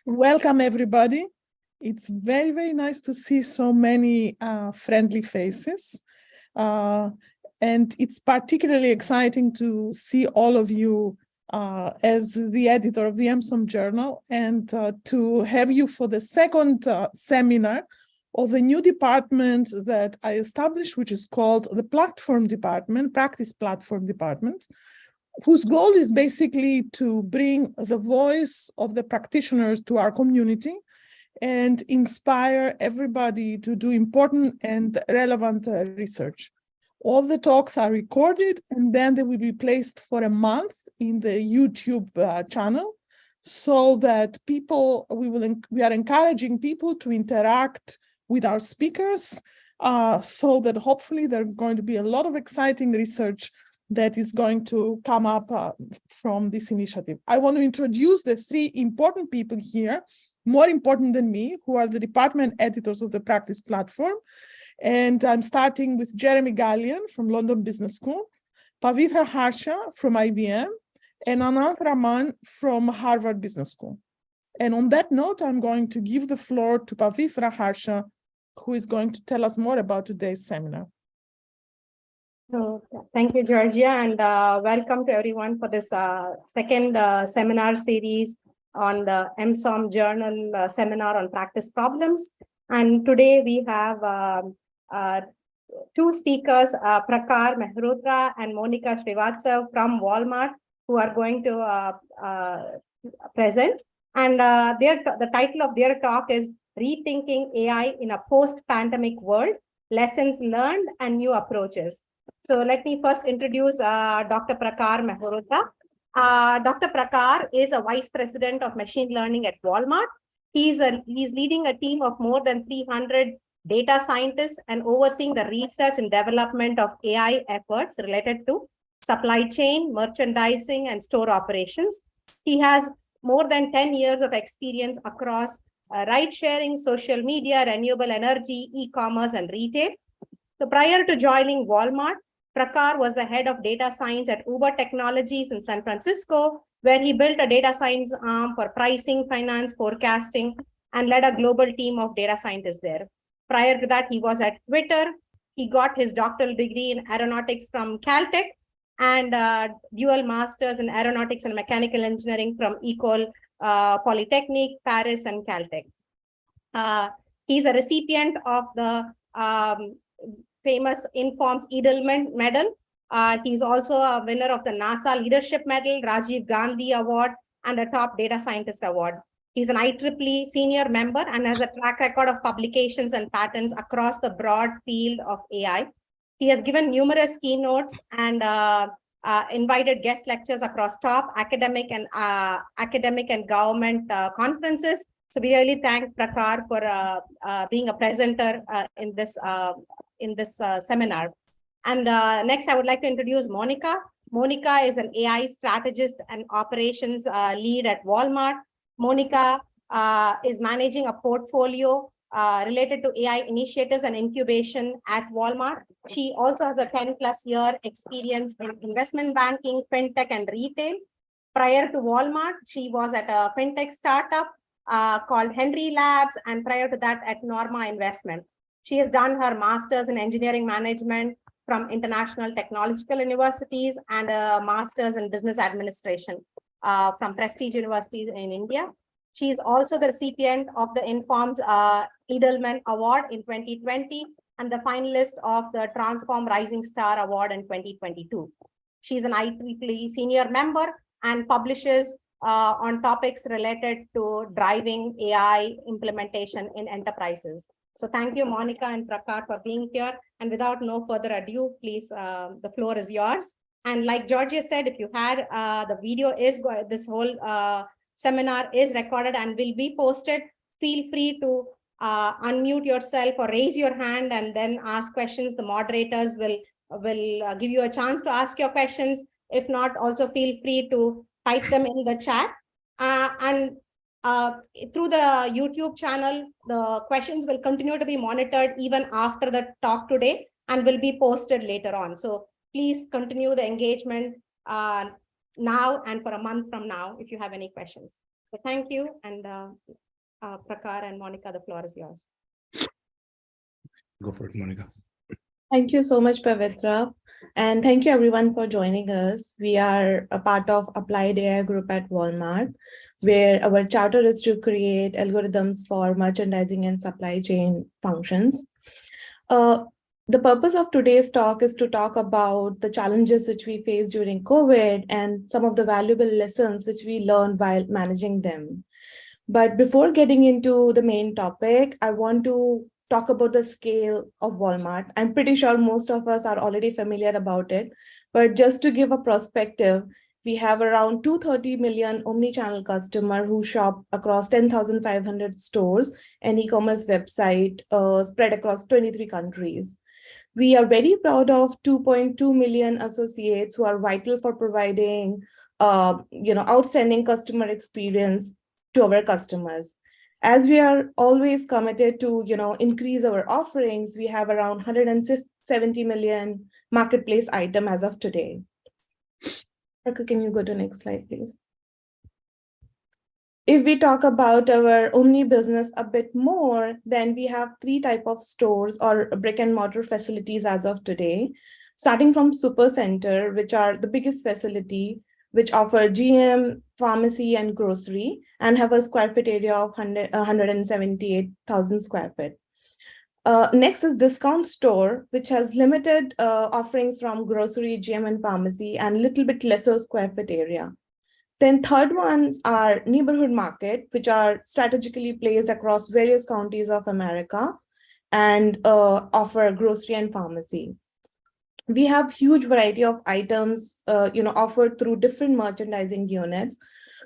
Welcome, everybody. It's very, very nice to see so many friendly faces. And it's particularly exciting to see all of you as the editor of the M&SOM journal and to have you for the second seminar of a new department that I established, which is called the Platform Department, Practice Platform Department, whose goal is basically to bring the voice of the practitioners to our community and inspire everybody to do important and relevant research. All the talks are recorded and then they will be placed for a month in the YouTube channel so that people, we are encouraging people to interact with our speakers so that hopefully there are going to be a lot of exciting research that is going to come up from this initiative. I want to introduce the three important people here, more important than me, who are the department editors of the Practice Platform. And I'm starting with Jeremy Gallian from London Business School, Pavitra Harsha from IBM, and Anant Raman from Harvard Business School. And on that note, I'm going to give the floor to Pavitra Harsha, who is going to tell us more about today's seminar. So, thank you, Georgia, and welcome to everyone for this second seminar series on the M&SOM journal seminar on practice problems. And today we have two speakers, Prakhar, Mehrotra, and Monika Shrivastav from Walmart, who are going to present. And the title of their talk is Rethinking AI in a Post-Pandemic World, Lessons Learned and New Approaches. So let me first introduce Dr. Prakhar Mehrotra. Dr. Prakhar is a vice president of machine learning at Walmart. He's leading a team of more than 300 data scientists and overseeing the research and development of AI efforts related to supply chain, merchandising, and store operations. He has more than 10 years of experience across ride sharing, social media, renewable energy, e-commerce, and retail. So prior to joining Walmart, Prakhar was the head of data science at Uber Technologies in San Francisco, where he built a data science arm for pricing, finance, forecasting, and led a global team of data scientists there. Prior to that, he was at Twitter. He got his doctoral degree in aeronautics from Caltech and dual masters in aeronautics and mechanical engineering from École Polytechnique, Paris, and Caltech. He's a recipient of the famous Informs Edelman Medal. He's also a winner of the NASA Leadership Medal, Rajiv Gandhi Award, and a Top Data Scientist Award. He's an IEEE senior member and has a track record of publications and patents across the broad field of AI. He has given numerous keynotes and invited guest lectures across top academic and government conferences. So we really thank Prakhar for being a presenter in this seminar. And next, I would like to introduce Monika. Monika is an AI strategist and operations lead at Walmart. Monika is managing a portfolio related to AI initiatives and incubation at Walmart. She also has a 10+ year experience in investment banking, fintech, and retail. Prior to Walmart, she was at a fintech startup called Henry Labs, and prior to that at Norma Investment. She has done her master's in engineering management from international technological universities and a master's in business administration from prestige universities in India. She is also the recipient of the Informs Edelman Award in 2020 and the finalist of the Transform Rising Star Award in 2022. She is an IEEE senior member and publishes on topics related to driving AI implementation in enterprises. So thank you, Monika and Prakhar, for being here. And without no further ado, please, the floor is yours. And like Georgia said, if you had the video this whole seminar is recorded and will be posted. Feel free to unmute yourself or raise your hand and then ask questions. The moderators will give you a chance to ask your questions. If not, also feel free to type them in the chat. Through the YouTube channel, the questions will continue to be monitored even after the talk today and will be posted later on. So please continue the engagement now and for a month from now if you have any questions. So thank you, and Prakhar and Monika, the floor is yours. Go for it, Monika. Thank you so much, Pavitra. And thank you everyone for joining us. We are a part of Applied AI Group at Walmart, where our charter is to create algorithms for merchandising and supply chain functions. The purpose of today's talk is to talk about the challenges which we faced during COVID and some of the valuable lessons which we learned while managing them. But before getting into the main topic, I want to talk about the scale of Walmart. I'm pretty sure most of us are already familiar about it, but just to give a perspective, we have around 230 million omni-channel customers who shop across 10,500 stores and e-commerce website spread across 23 countries. We are very proud of 2.2 million associates who are vital for providing outstanding customer experience to our customers. As we are always committed to increase our offerings, we have around 170 million marketplace item as of today. Can you go to the next slide, please? If we talk about our omni business a bit more, then we have three types of stores or brick and mortar facilities as of today, starting from Supercenter, which are the biggest facility, which offer GM, pharmacy, and grocery, and have a square feet area of 178,000 square feet. Next is Discount Store, which has limited offerings from grocery, GM, and pharmacy, and little bit lesser square feet area. Then third ones are Neighborhood Market, which are strategically placed across various counties of America and offer grocery and pharmacy. We have huge variety of items, offered through different merchandising units.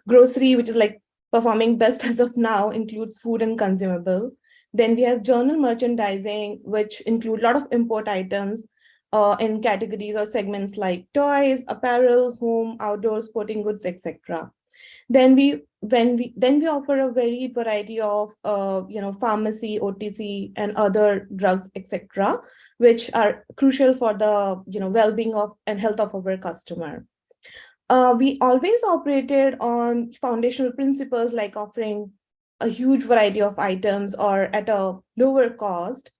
Grocery, which is like performing best as of now, includes food and consumable. Then we have general merchandising, which include a lot of import items in categories or segments like toys, apparel, home, outdoor, sporting goods, etc. Then we offer a varied variety of pharmacy, OTC, and other drugs, etc., which are crucial for the well-being of and health of our customer. We always operated on foundational principles like offering a huge variety of items or at a lower cost,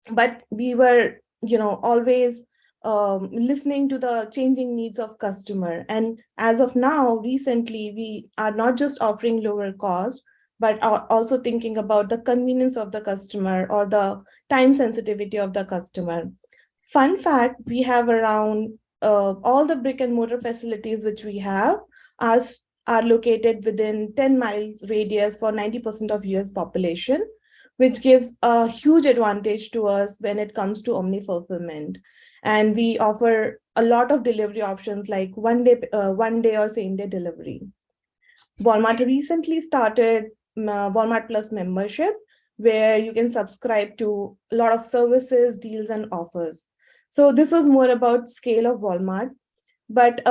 but we were always listening to the changing needs of customer. And as of now, recently, we are not just offering lower cost, but are also thinking about the convenience of the customer or the time sensitivity of the customer. Fun fact, we have around all the brick and mortar facilities which we have are located within 10 miles radius for 90% of US population, which gives a huge advantage to us when it comes to omni fulfillment. And we offer a lot of delivery options like one day or same day delivery. Walmart recently started Walmart Plus membership, where you can subscribe to a lot of services, deals, and offers. So this was more about scale of Walmart. But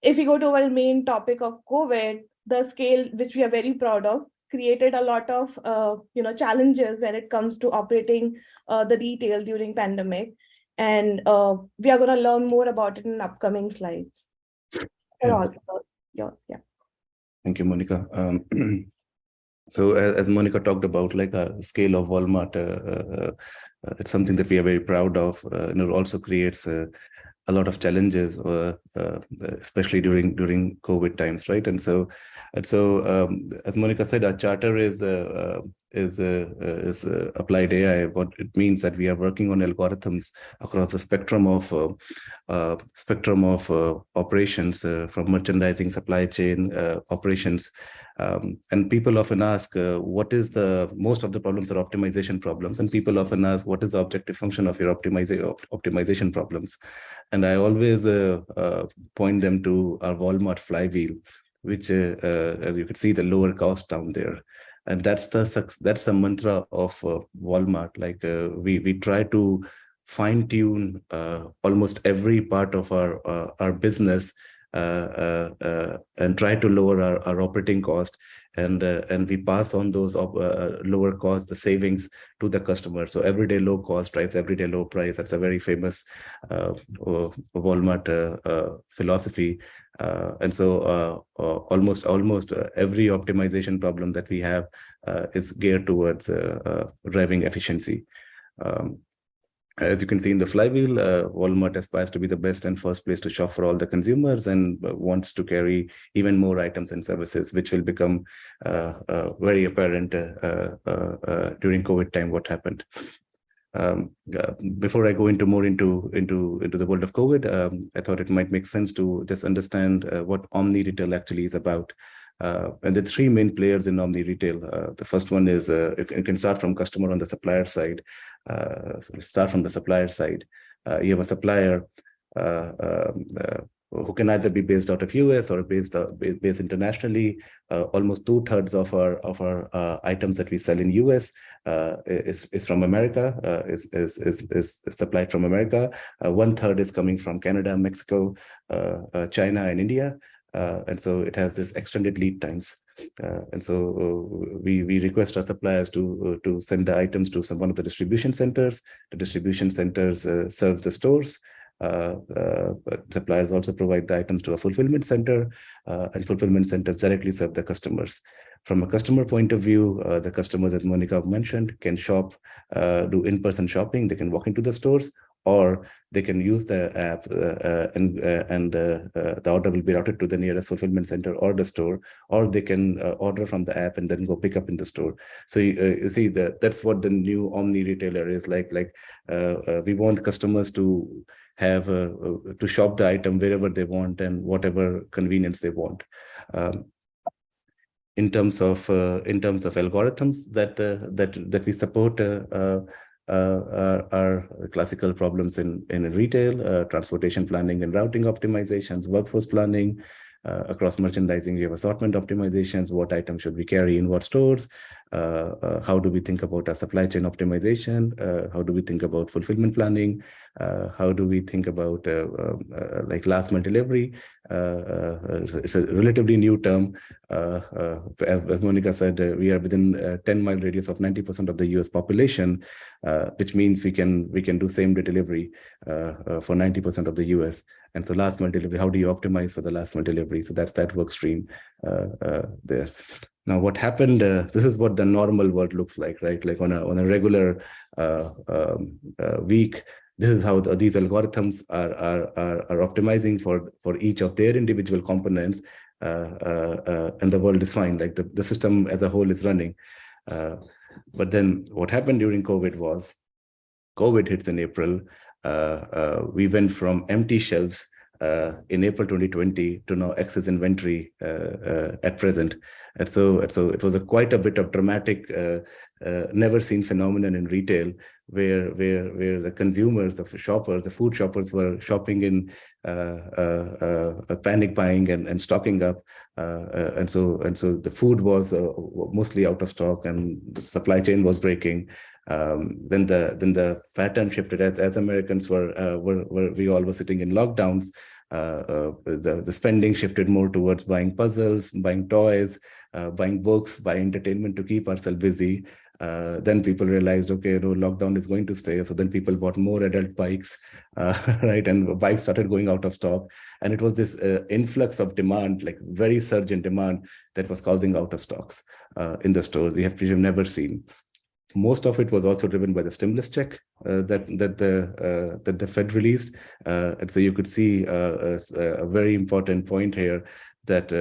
if we go to our main topic of COVID, the scale, which we are very proud of, created a lot of challenges when it comes to operating the retail during pandemic. And we are going to learn more about it in upcoming slides. Yeah. Yours, yeah. Thank you, Monika. So as Monika talked about, like a scale of Walmart, it's something that we are very proud of. And it also creates a lot of challenges, especially during COVID times, right? And so as Monika said, our charter is applied AI. What it means that we are working on algorithms across the spectrum of operations, from merchandising, supply chain operations. And people often ask, what is most of the problems are optimization problems, and people often ask, what is the objective function of your optimization problems? And I always point them to our Walmart flywheel, which you could see the lower cost down there. And that's the mantra of Walmart. Like we try to fine tune almost every part of our business and try to lower our operating cost, and we pass on those lower costs, the savings, to the customer. So everyday low cost drives everyday low price. That's a very famous Walmart philosophy. And so almost every optimization problem that we have is geared towards driving efficiency. As you can see in the flywheel, Walmart aspires to be the best and first place to shop for all the consumers, and wants to carry even more items and services, which will become very apparent during COVID time, what happened. Before I go more into the world of COVID, I thought it might make sense to just understand what omni-retail actually is about. And the three main players in omni-retail. The first one is, you can start from customer on the supplier side. So let's start from the supplier side. You have a supplier who can either be based out of US or based internationally. Almost 2/3 of our items that we sell in US is from America, is supplied from America. 1/3 is coming from Canada, Mexico, China, and India. And so it has this extended lead times. And so we request our suppliers to send the items to one of the distribution centers. The distribution centers serve the stores. But suppliers also provide the items to a fulfillment center, and fulfillment centers directly serve the customers. From a customer point of view, the customers, as Monika mentioned, can shop, do in-person shopping. They can walk into the stores, or they can use the app, and the order will be routed to the nearest fulfillment center or the store, or they can order from the app and then go pick up in the store. So you see that's what the new omni-retailer is like. We want customers to have to shop the item wherever they want and whatever convenience they want. In terms of algorithms that we support, are classical problems in retail, transportation planning and routing optimizations, workforce planning. Across merchandising, we have assortment optimizations. What items should we carry in what stores? How do we think about our supply chain optimization? How do we think about fulfillment planning? How do we think about like last mile delivery? It's a relatively new term. As Monika said, we are within a 10-mile radius of 90% of the US population, which means we can do same-day delivery for 90% of the US. And so last mile delivery, how do you optimize for the last mile delivery? So that's that work stream there. Now, what happened? This is what the normal world looks like, right? Like on a regular week, this is how these algorithms are optimizing for each of their individual components, and the world is fine. Like the system as a whole is running. But then what happened during COVID was, COVID hits in April. We went from empty shelves in April 2020 to now excess inventory at present. And so it was quite a bit of dramatic, never seen phenomenon in retail, where the consumers, the shoppers, the food shoppers were shopping in panic buying and stocking up, and so the food was mostly out of stock and the supply chain was breaking. Then the pattern shifted as Americans we all were sitting in lockdowns. The spending shifted more towards buying puzzles, buying toys, buying books, buying entertainment to keep ourselves busy. Then people realized, okay, no, lockdown is going to stay. So then people bought more adult bikes, right? And bikes started going out of stock. And it was this influx of demand, like very surge in demand, that was causing out of stocks in the stores. We've never seen. Most of it was also driven by the stimulus check that the Fed released. And so you could see a very important point here that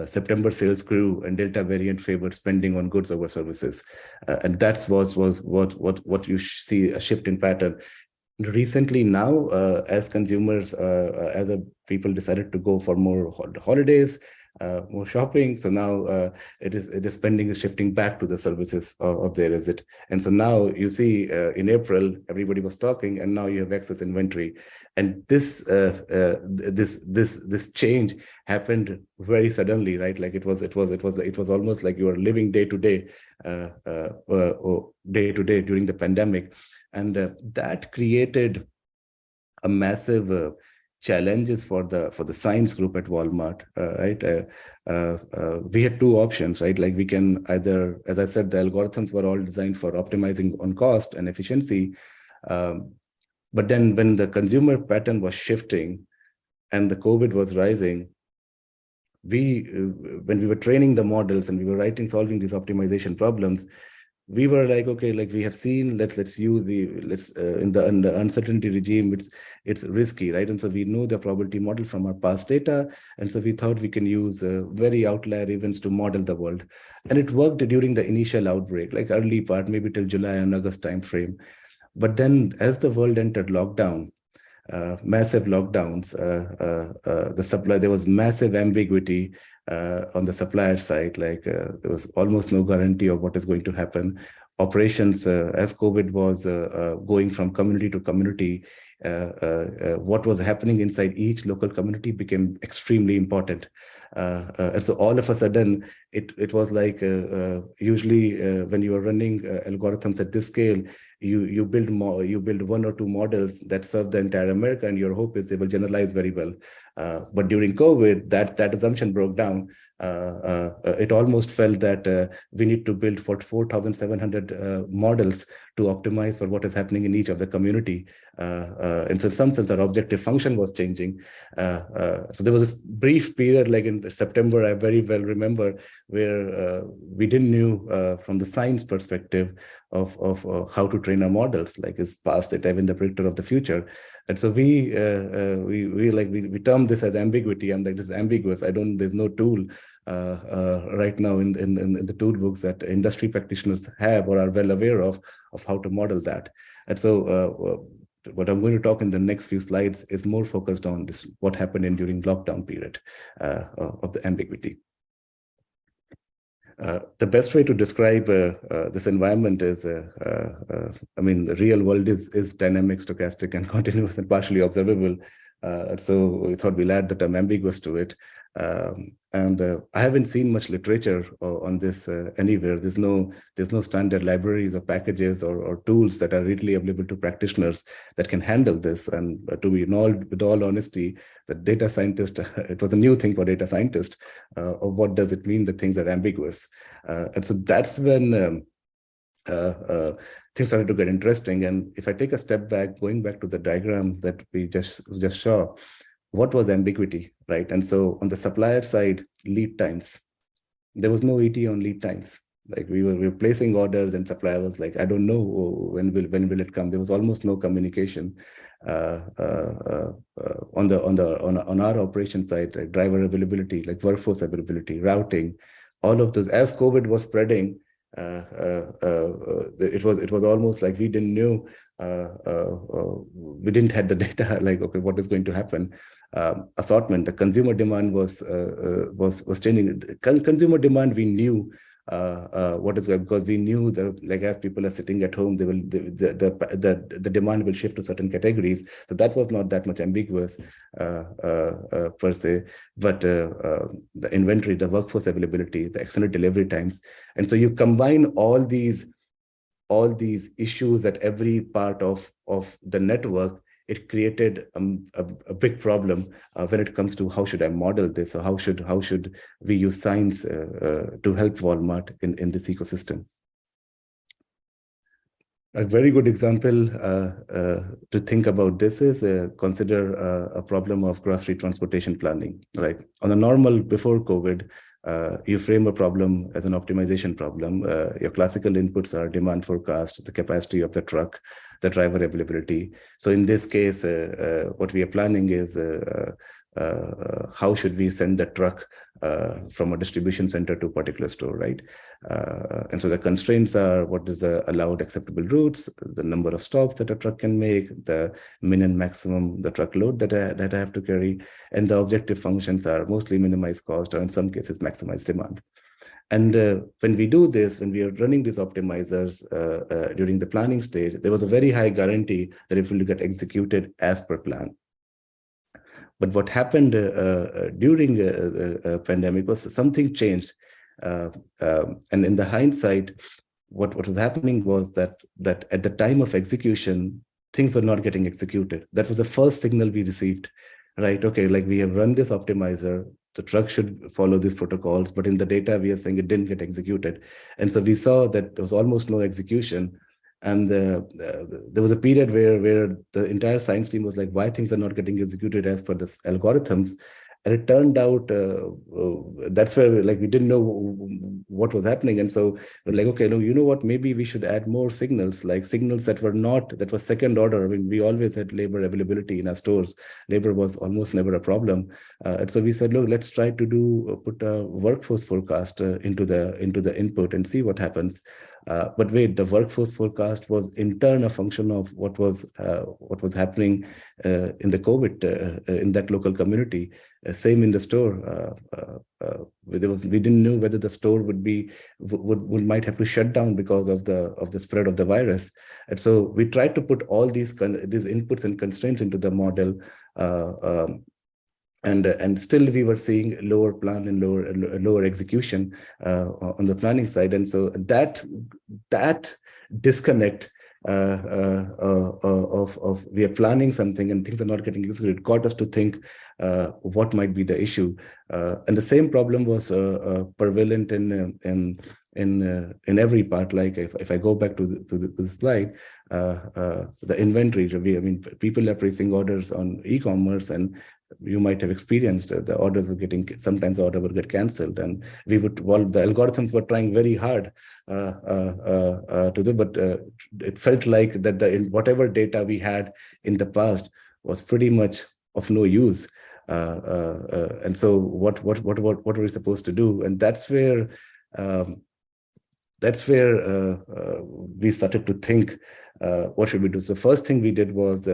September sales grew and Delta variant favored spending on goods over services. And that was what you see, a shift in pattern. Recently now, as consumers, people decided to go for more holidays, more shopping. So now the spending is shifting back to the services of their visit. And so now you see in April, everybody was talking, and now you have excess inventory. And this change happened very suddenly, right? Like it was almost like you were living day to day during the pandemic. And that created a massive challenges for the science group at Walmart, right? We had two options, right? Like we can either, as I said, the algorithms were all designed for optimizing on cost and efficiency. But then when the consumer pattern was shifting and the COVID was rising, when we were training the models and we were solving these optimization problems, we were like, okay, like we have seen, let's use in the uncertainty regime, it's risky, right? And so we know the probability model from our past data, and so we thought we can use very outlier events to model the world, and it worked during the initial outbreak, like early part, maybe till July and August timeframe. But then, as the world entered lockdown, massive lockdowns, there was massive ambiguity on the supplier side, like there was almost no guarantee of what is going to happen. Operations, as COVID was going from community to community, what was happening inside each local community became extremely important. And so all of a sudden, it was like usually when you are running algorithms at this scale, you build one or two models that serve the entire America, and your hope is they will generalize very well. But during COVID, that assumption broke down. It almost felt that we need to build for 4,700 models to optimize for what is happening in each of the community. And so in some sense, our objective function was changing. So there was this brief period, like in September, I very well remember, where we didn't know from the science perspective of how to train our models, like is past data even the predictor of the future. And so we term this as ambiguity. I'm like, this is ambiguous. There's no tool right now in the tool books that industry practitioners have or are well aware of how to model that. And so what I'm going to talk in the next few slides is more focused on this, what happened during lockdown period of the ambiguity. The best way to describe this environment is, the real world is dynamic, stochastic, and continuous and partially observable. So we thought we'll add the term ambiguous to it. I haven't seen much literature on this anywhere. There's no standard libraries or packages or tools that are readily available to practitioners that can handle this. And with all honesty, the data scientist, it was a new thing for data scientists. Of what does it mean that things are ambiguous? And so that's when things started to get interesting. And if I take a step back, going back to the diagram that we just saw, what was ambiguity, right? And so on the supplier side, lead times, there was no ET on lead times. Like we were placing orders, and supplier was like, I don't know when will it come. There was almost no communication on our operation side, like driver availability, like workforce availability, routing, all of those. As COVID was spreading, it was almost like we didn't know. We didn't have the data, like, okay, what is going to happen? Assortment, the consumer demand was changing. Consumer demand, we knew what is going, because we knew that, like, as people are sitting at home, the demand will shift to certain categories. So that was not that much ambiguous per se, but the inventory, the workforce availability, the extended delivery times. And so you combine all these issues at every part of the network, it created a big problem when it comes to how should I model this, or how should we use science to help Walmart in this ecosystem. A very good example to think about this is consider a problem of grocery transportation planning, right? On a normal, before COVID, you frame a problem as an optimization problem. Your classical inputs are demand forecast, the capacity of the truck, the driver availability. So in this case, what we are planning is how should we send the truck from a distribution center to a particular store, right? And so the constraints are, what is the allowed acceptable routes, the number of stops that a truck can make, the min and maximum, the truckload that I have to carry, and the objective functions are mostly minimize cost, or in some cases maximize demand. And when we do this, when we are running these optimizers during the planning stage, there was a very high guarantee that it will get executed as per plan. But what happened during a pandemic was something changed. And in the hindsight, what was happening was that at the time of execution, things were not getting executed. That was the first signal we received. right? Okay, like we have run this optimizer, the truck should follow these protocols, but in the data we are saying it didn't get executed. And so we saw that there was almost no execution. And there was a period where the entire science team was like, why things are not getting executed as per this algorithms? And it turned out that's where like we didn't know what was happening. And so we're like, okay, no, you know what, maybe we should add more signals, like signals that was second order. I mean, we always had labor availability in our stores. Labor was almost never a problem. And so we said, look, let's try to put a workforce forecast into the input and see what happens. But wait, the workforce forecast was in turn a function of what was happening in the COVID in that local community. Same in the store. We didn't know whether the store might have to shut down because of the spread of the virus. And so we tried to put all these inputs and constraints into the model. And still we were seeing lower plan and lower execution on the planning side. And so that disconnect of we are planning something and things are not getting executed got us to think what might be the issue. And the same problem was prevalent in every part. Like if I go back to the slide, the inventory review. I mean, people are placing orders on e-commerce, and you might have experienced the orders were getting, sometimes the order would get cancelled, and the algorithms were trying very hard to do, but it felt like that whatever data we had in the past was pretty much of no use. And so what were we supposed to do? And that's where we started to think, what should we do? So the first thing we did was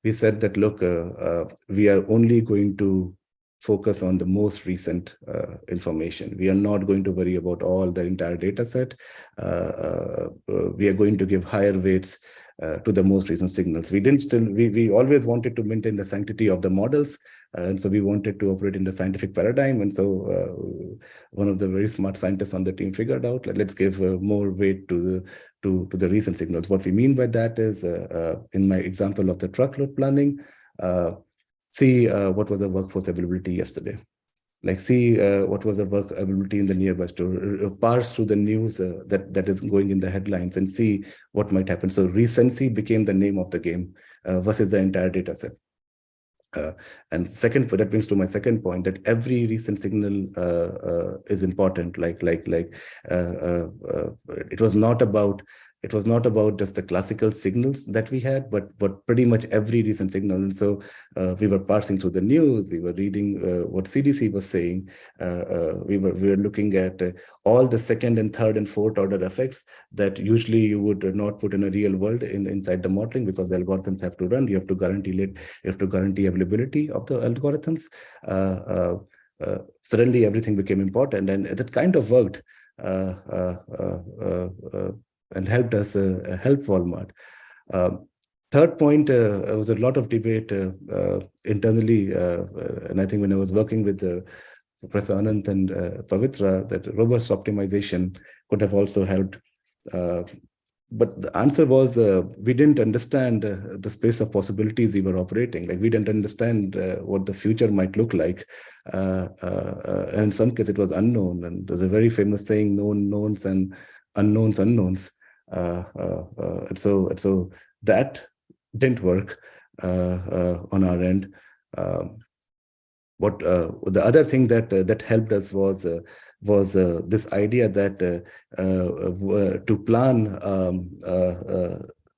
we said that, look, we are only going to focus on the most recent information. We are not going to worry about all the entire data set. We are going to give higher weights to the most recent signals. We always wanted to maintain the sanctity of the models. And so we wanted to operate in the scientific paradigm. And so one of the very smart scientists on the team figured out, let's give more weight to the recent signals. What we mean by that is, in my example of the truckload planning, see what was the workforce availability yesterday. Like see what was the work availability in the nearby store, parse through the news that is going in the headlines and see what might happen. So recency became the name of the game versus the entire data set. And second, that brings to my second point, that every recent signal is important. It was not about just the classical signals that we had, but pretty much every recent signal. And so we were parsing through the news, we were reading what CDC was saying, we were looking at all the second and third and fourth order effects that usually you would not put in a real world inside the modeling, because the algorithms have to run. You have to guarantee availability of the algorithms. Suddenly everything became important, and that kind of worked and helped us help Walmart. Third point, there was a lot of debate internally, and I think when I was working with Professor Anant and Pavitra, that robust optimization could have also helped. But the answer was we didn't understand the space of possibilities we were operating. Like we didn't understand what the future might look like. And in some cases it was unknown. And there's a very famous saying, known knowns and unknowns unknowns. And so that didn't work on our end. What the other thing that helped us was this idea that to plan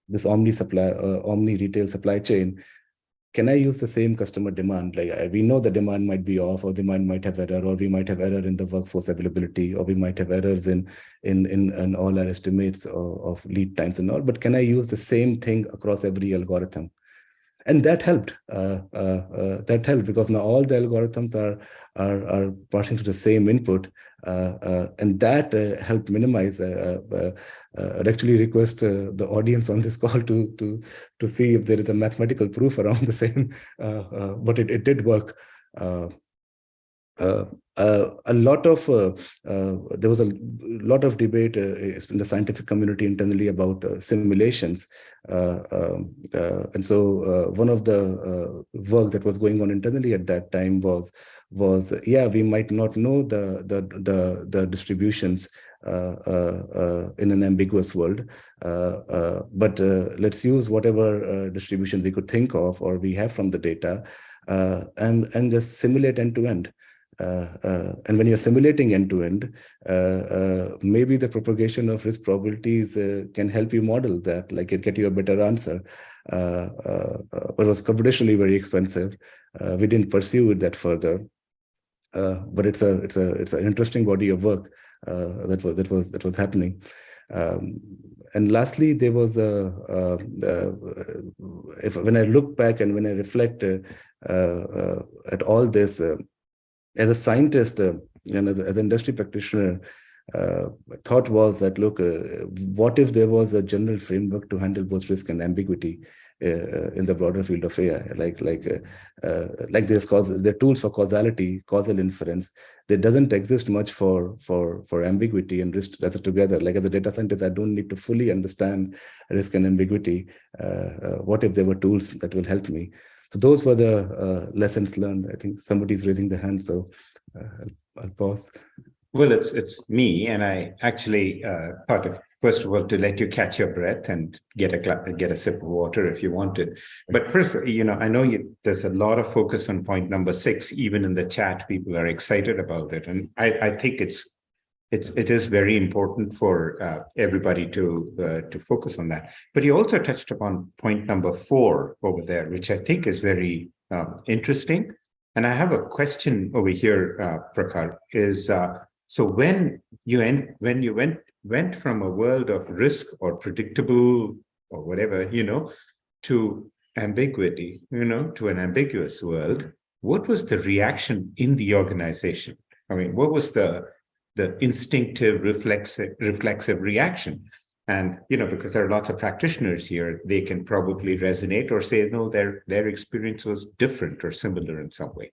this omni-retail supply chain, can I use the same customer demand? Like we know the demand might be off, or demand might have error, or we might have error in the workforce availability, or we might have errors in all our estimates of lead times and all. But can I use the same thing across every algorithm? And that helped. That helped because now all the algorithms are parsing to the same input, and that helped minimize. I'd actually request the audience on this call to see if there is a mathematical proof around the same, but it did work. a lot of there was a lot of debate in the scientific community internally about simulations, and so one of the work that was going on internally at that time was yeah, we might not know the distributions in an ambiguous world, but let's use whatever distributions we could think of or we have from the data, and just simulate end to end. And when you're simulating end-to-end, maybe the propagation of risk probabilities can help you model that, like it get you a better answer. But it was computationally very expensive. We didn't pursue it that further. But it's an interesting body of work that was happening. And lastly, there was when I look back and when I reflect at all this. As a scientist and as an industry practitioner, thought was that, look, what if there was a general framework to handle both risk and ambiguity in the broader field of AI? Like there are tools for causality, causal inference. There doesn't exist much for ambiguity and risk as a together. Like as a data scientist, I don't need to fully understand risk and ambiguity. What if there were tools that will help me? So those were the lessons learned. I think somebody's raising their hand, so I'll pause. Well, it's me, and I actually thought of, first of all, to let you catch your breath and get a sip of water if you wanted. But first, I know there's a lot of focus on point number 6. Even in the chat, people are excited about it, and I think it is very important for everybody to focus on that. But you also touched upon point number 4 over there, which I think is very interesting. And I have a question over here, Prakhar, is so when you went from a world of risk or predictable or whatever, to ambiguity, to an ambiguous world, what was the reaction in the organization? I mean, what was the instinctive reflexive reaction? And because there are lots of practitioners here, they can probably resonate or say no, their experience was different or similar in some way.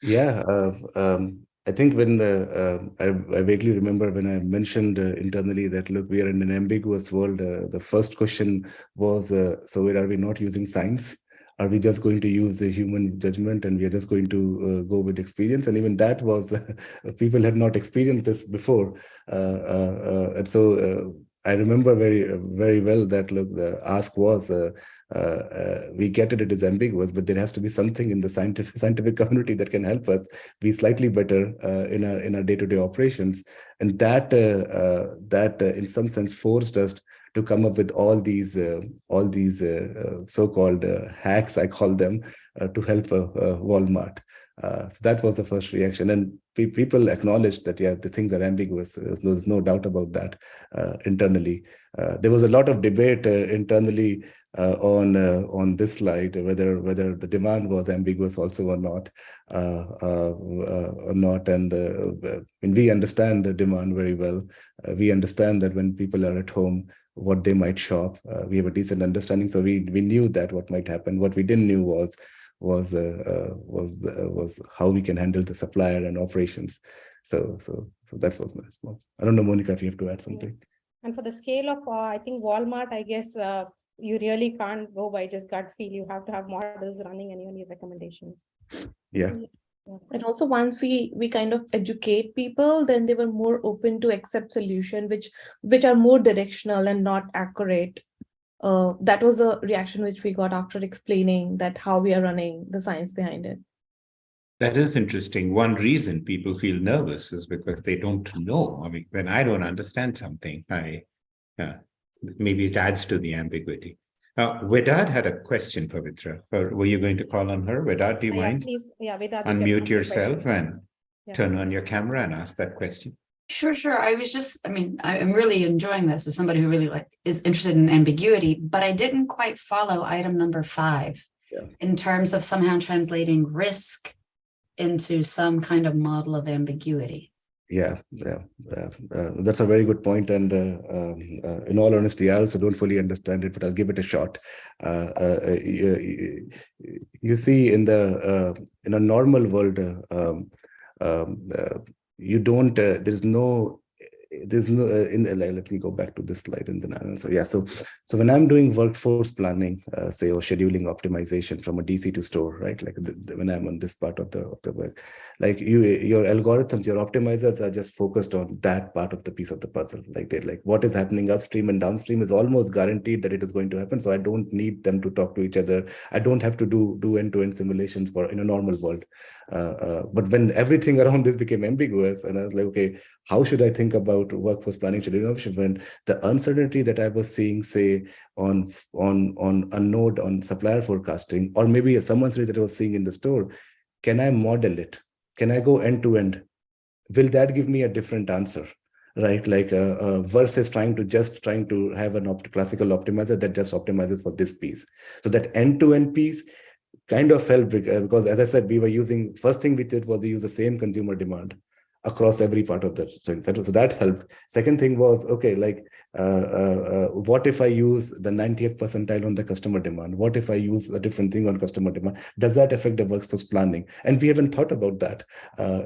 Yeah, I think when I vaguely remember when I mentioned internally that, look, we are in an ambiguous world, the first question was, so are we not using science? Are we just going to use the human judgment and we are just going to go with experience? And even that was, people had not experienced this before. And so I remember very, very well that, look, the ask was, we get it is ambiguous, but there has to be something in the scientific community that can help us be slightly better in our day-to-day operations. And that in some sense forced us to come up with all these so-called hacks, I call them, to help Walmart. So that was the first reaction, and people acknowledged that, yeah, the things are ambiguous. There's no doubt about that internally. There was a lot of debate internally on this slide whether the demand was ambiguous also or not. And we understand the demand very well. We understand that when people are at home, what they might shop. We have a decent understanding, so we knew that what might happen. What we didn't knew was how we can handle the supplier and operations. So that was my response. I don't know, Monika, if you have to add something. And for the scale of, I think Walmart, I guess you really can't go by just gut feel. You have to have models running and you need recommendations. Yeah. And also once we kind of educate people, then they were more open to accept solutions which are more directional and not accurate. That was the reaction which we got after explaining that how we are running the science behind it. That is interesting. One reason people feel nervous is because they don't know. I mean, when I don't understand something, maybe it adds to the ambiguity. Vedad had a question, Pavitra. Were you going to call on her? Vedad, do you mind? Please, Vedad, unmute yourself and turn on your camera and ask that question. Sure. I'm really enjoying this as somebody who really is interested in ambiguity, but I didn't quite follow item number 5 in terms of somehow translating risk into some kind of model of ambiguity. That's a very good point. And in all honesty, I also don't fully understand it, but I'll give it a shot. You see, in a normal world, you don't. There's no. Let me go back to this slide and then I'll answer. Yeah, so when I'm doing workforce planning, say, or scheduling optimization from a DC to store, right? Like when I'm on this part of the work, like your algorithms, your optimizers are just focused on that part of the piece of the puzzle. Like what is happening upstream and downstream is almost guaranteed that it is going to happen. So I don't need them to talk to each other. I don't have to do end-to-end simulations in a normal world. But when everything around this became ambiguous, and I was like, okay, how should I think about workforce planning scheduling when the uncertainty that I was seeing, say, on a node on supplier forecasting, or maybe some uncertainty that I was seeing in the store, can I model it? Can I go end to end? Will that give me a different answer? Right, like versus trying to have an classical optimizer that just optimizes for this piece. So that end-to-end piece kind of helped because, as I said, we were using, first thing we did was we use the same consumer demand across every part of that. So that helped. Second thing was, okay, like what if I use the 90th percentile on the customer demand? What if I use a different thing on customer demand? Does that affect the workforce planning? And we haven't thought about that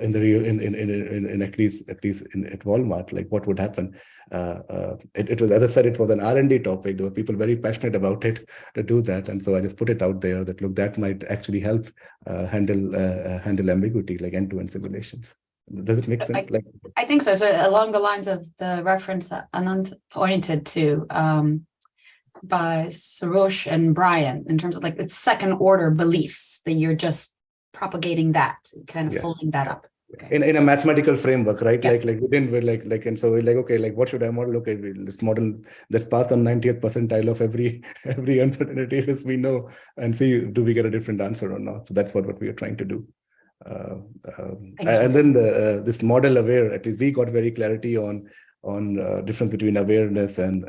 in the real, in at least at Walmart, like what would happen. It was, as I said, it was an R&D topic. There were people very passionate about it to do that. And so I just put it out there that, look, that might actually help handle ambiguity, like end-to-end simulations. Does it make sense? I think so. So along the lines of the reference that Anand pointed to by Sarosh and Brian, in terms of like it's second order beliefs that you're just propagating that, kind of folding that up. Okay. In a mathematical framework, right? Yes. Like we didn't and so we're like, okay, like what should I model? Okay, let's model that's passed on 90th percentile of every uncertainty as we know, and see, do we get a different answer or not? So that's what we are trying to do. And then this model aware, at least we got very clarity on difference between awareness and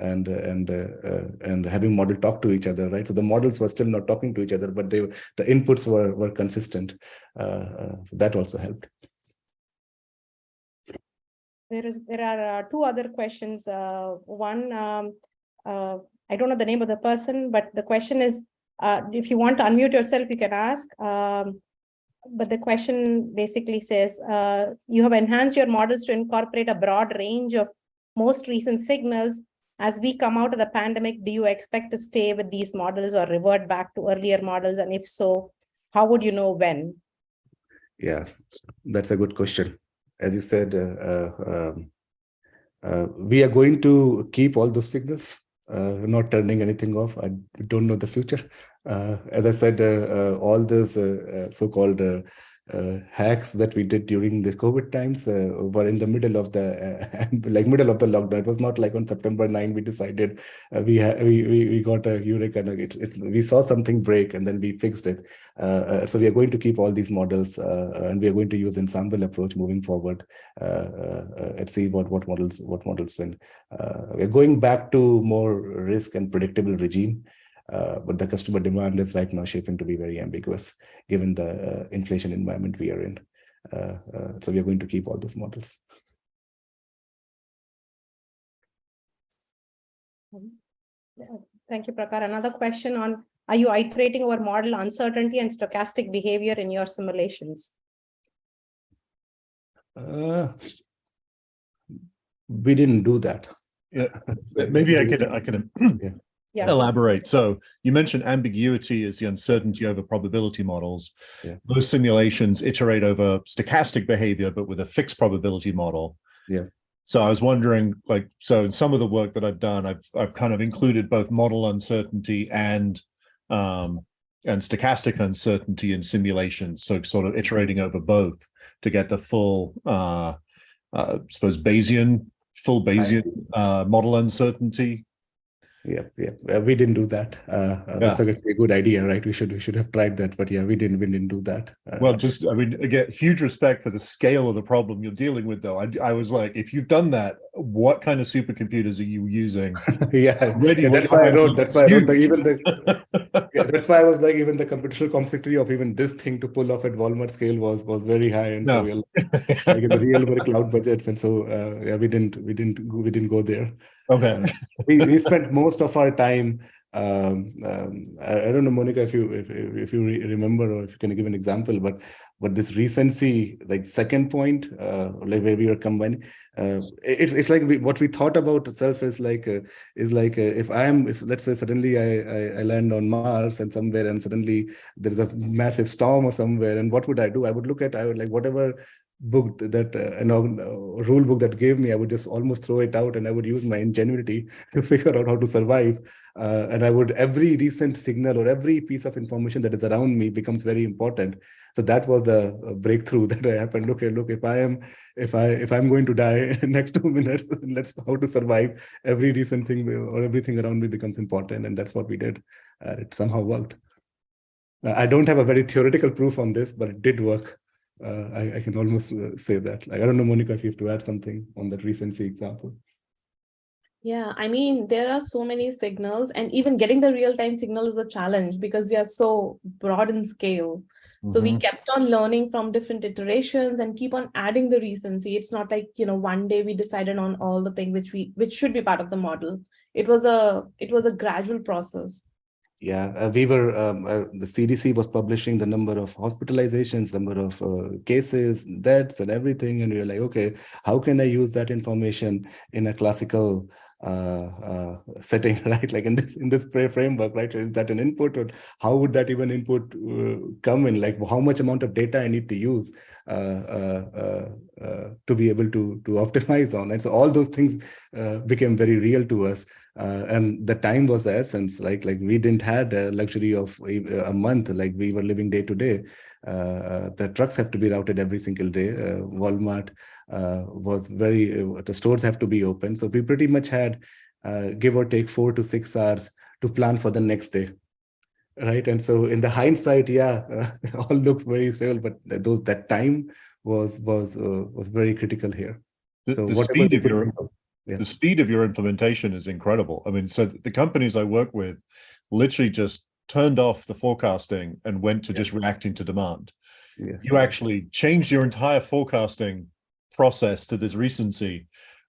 having model talk to each other, right? So the models were still not talking to each other, but the inputs were consistent. So that also helped. There are two other questions. One, I don't know the name of the person, but the question is, if you want to unmute yourself, you can ask. But the question basically says, you have enhanced your models to incorporate a broad range of most recent signals. As we come out of the pandemic, do you expect to stay with these models or revert back to earlier models? And if so, how would you know when? Yeah, that's a good question. As you said, we are going to keep all those signals. Not turning anything off. I don't know the future. As I said, all those so-called hacks that we did during the COVID times were in the middle of the lockdown. It was not like on September 9 we decided we got a eureka. We saw something break and then we fixed it. So we are going to keep all these models and we are going to use ensemble approach moving forward. Let's see what models win. We're going back to more risk and predictable regime. But the customer demand is right now shaping to be very ambiguous given the inflation environment we are in. So we are going to keep all those models. Thank you, Prakhar. Another question on, are you iterating over model uncertainty and stochastic behavior in your simulations? We didn't do that. Yeah, maybe I could elaborate. So you mentioned ambiguity is the uncertainty over probability models. Yeah. Those simulations iterate over stochastic behavior, but with a fixed probability model. Yeah. So I was wondering, like, so in some of the work that I've done, I've kind of included both model uncertainty and stochastic uncertainty in simulations. So sort of iterating over both to get the full, I suppose full Bayesian model uncertainty. Yeah, we didn't do that. That's a good idea, right? We should have tried that, but yeah, we didn't do that. Well, just, I mean, again, huge respect for the scale of the problem you're dealing with, though. I was like, if you've done that, what kind of supercomputers are you using? That's why I wrote. That's why I wrote that's why I was like, even the computational complexity of even this thing to pull off at Walmart scale was very high, and so like in the real world cloud budgets, and so yeah, we didn't go there. Okay. We spent most of our time. I don't know, Monika, if you remember, or if you can give an example, but this recency, like second point, like where we were combining, it's like what we thought about itself is like if let's say suddenly I land on Mars and somewhere, and suddenly there is a massive storm or somewhere, and what would I do? I would like whatever book that rule book that gave me, I would just almost throw it out, and I would use my ingenuity to figure out how to survive. And every recent signal or every piece of information that is around me becomes very important. So that was the breakthrough that happened. Okay, look, if I'm going to die in next 2 minutes, let's how to survive. Every recent thing or everything around me becomes important, and that's what we did. It somehow worked. I don't have a very theoretical proof on this, but it did work. I can almost say that. Like, I don't know, Monika, if you have to add something on that recency example. Yeah, I mean, there are so many signals, and even getting the real-time signal is a challenge because we are so broad in scale. So we kept on learning from different iterations and keep on adding the recency. It's not like, one day we decided on all the things which should be part of the model. It was a gradual process. Yeah, we were, the CDC was publishing the number of hospitalizations, number of cases, deaths, and everything. And we were like, okay, how can I use that information in a classical setting, right? Like in this framework, right? Is that an input, or how would that even input come in? Like how much amount of data I need to use to be able to optimize on. And so all those things became very real to us. And the time was the essence, like we didn't had a luxury of a month, like we were living day to day. The trucks have to be routed every single day. Walmart was the stores have to be open. So we pretty much had, give or take 4 to 6 hours to plan for the next day. Right. And so in the hindsight, all looks very stable, but that time was very critical here. The speed of your implementation is incredible. I mean, so the companies I work with literally just turned off the forecasting and went to just reacting to demand. Yeah. You actually changed your entire forecasting process to this recency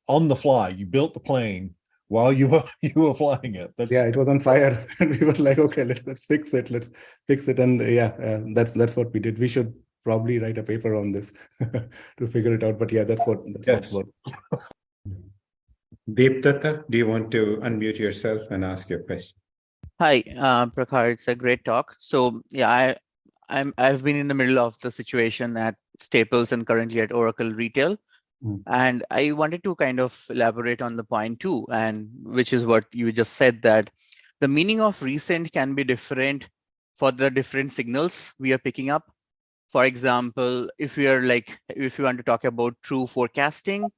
on the fly. You built the plane while you were flying it. It was on fire, and we were like, okay, let's fix it. Let's fix it. And that's what we did. We should probably write a paper on this to figure it out. But that's what worked. Deepdata, do you want to unmute yourself and ask your question? Hi, Prakhar. It's a great talk. So I've been in the middle of the situation at Staples and currently at Oracle Retail. And I wanted to kind of elaborate on the point too, and which is what you just said, that the meaning of recent can be different for the different signals we are picking up. For example, if you want to talk about true forecasting,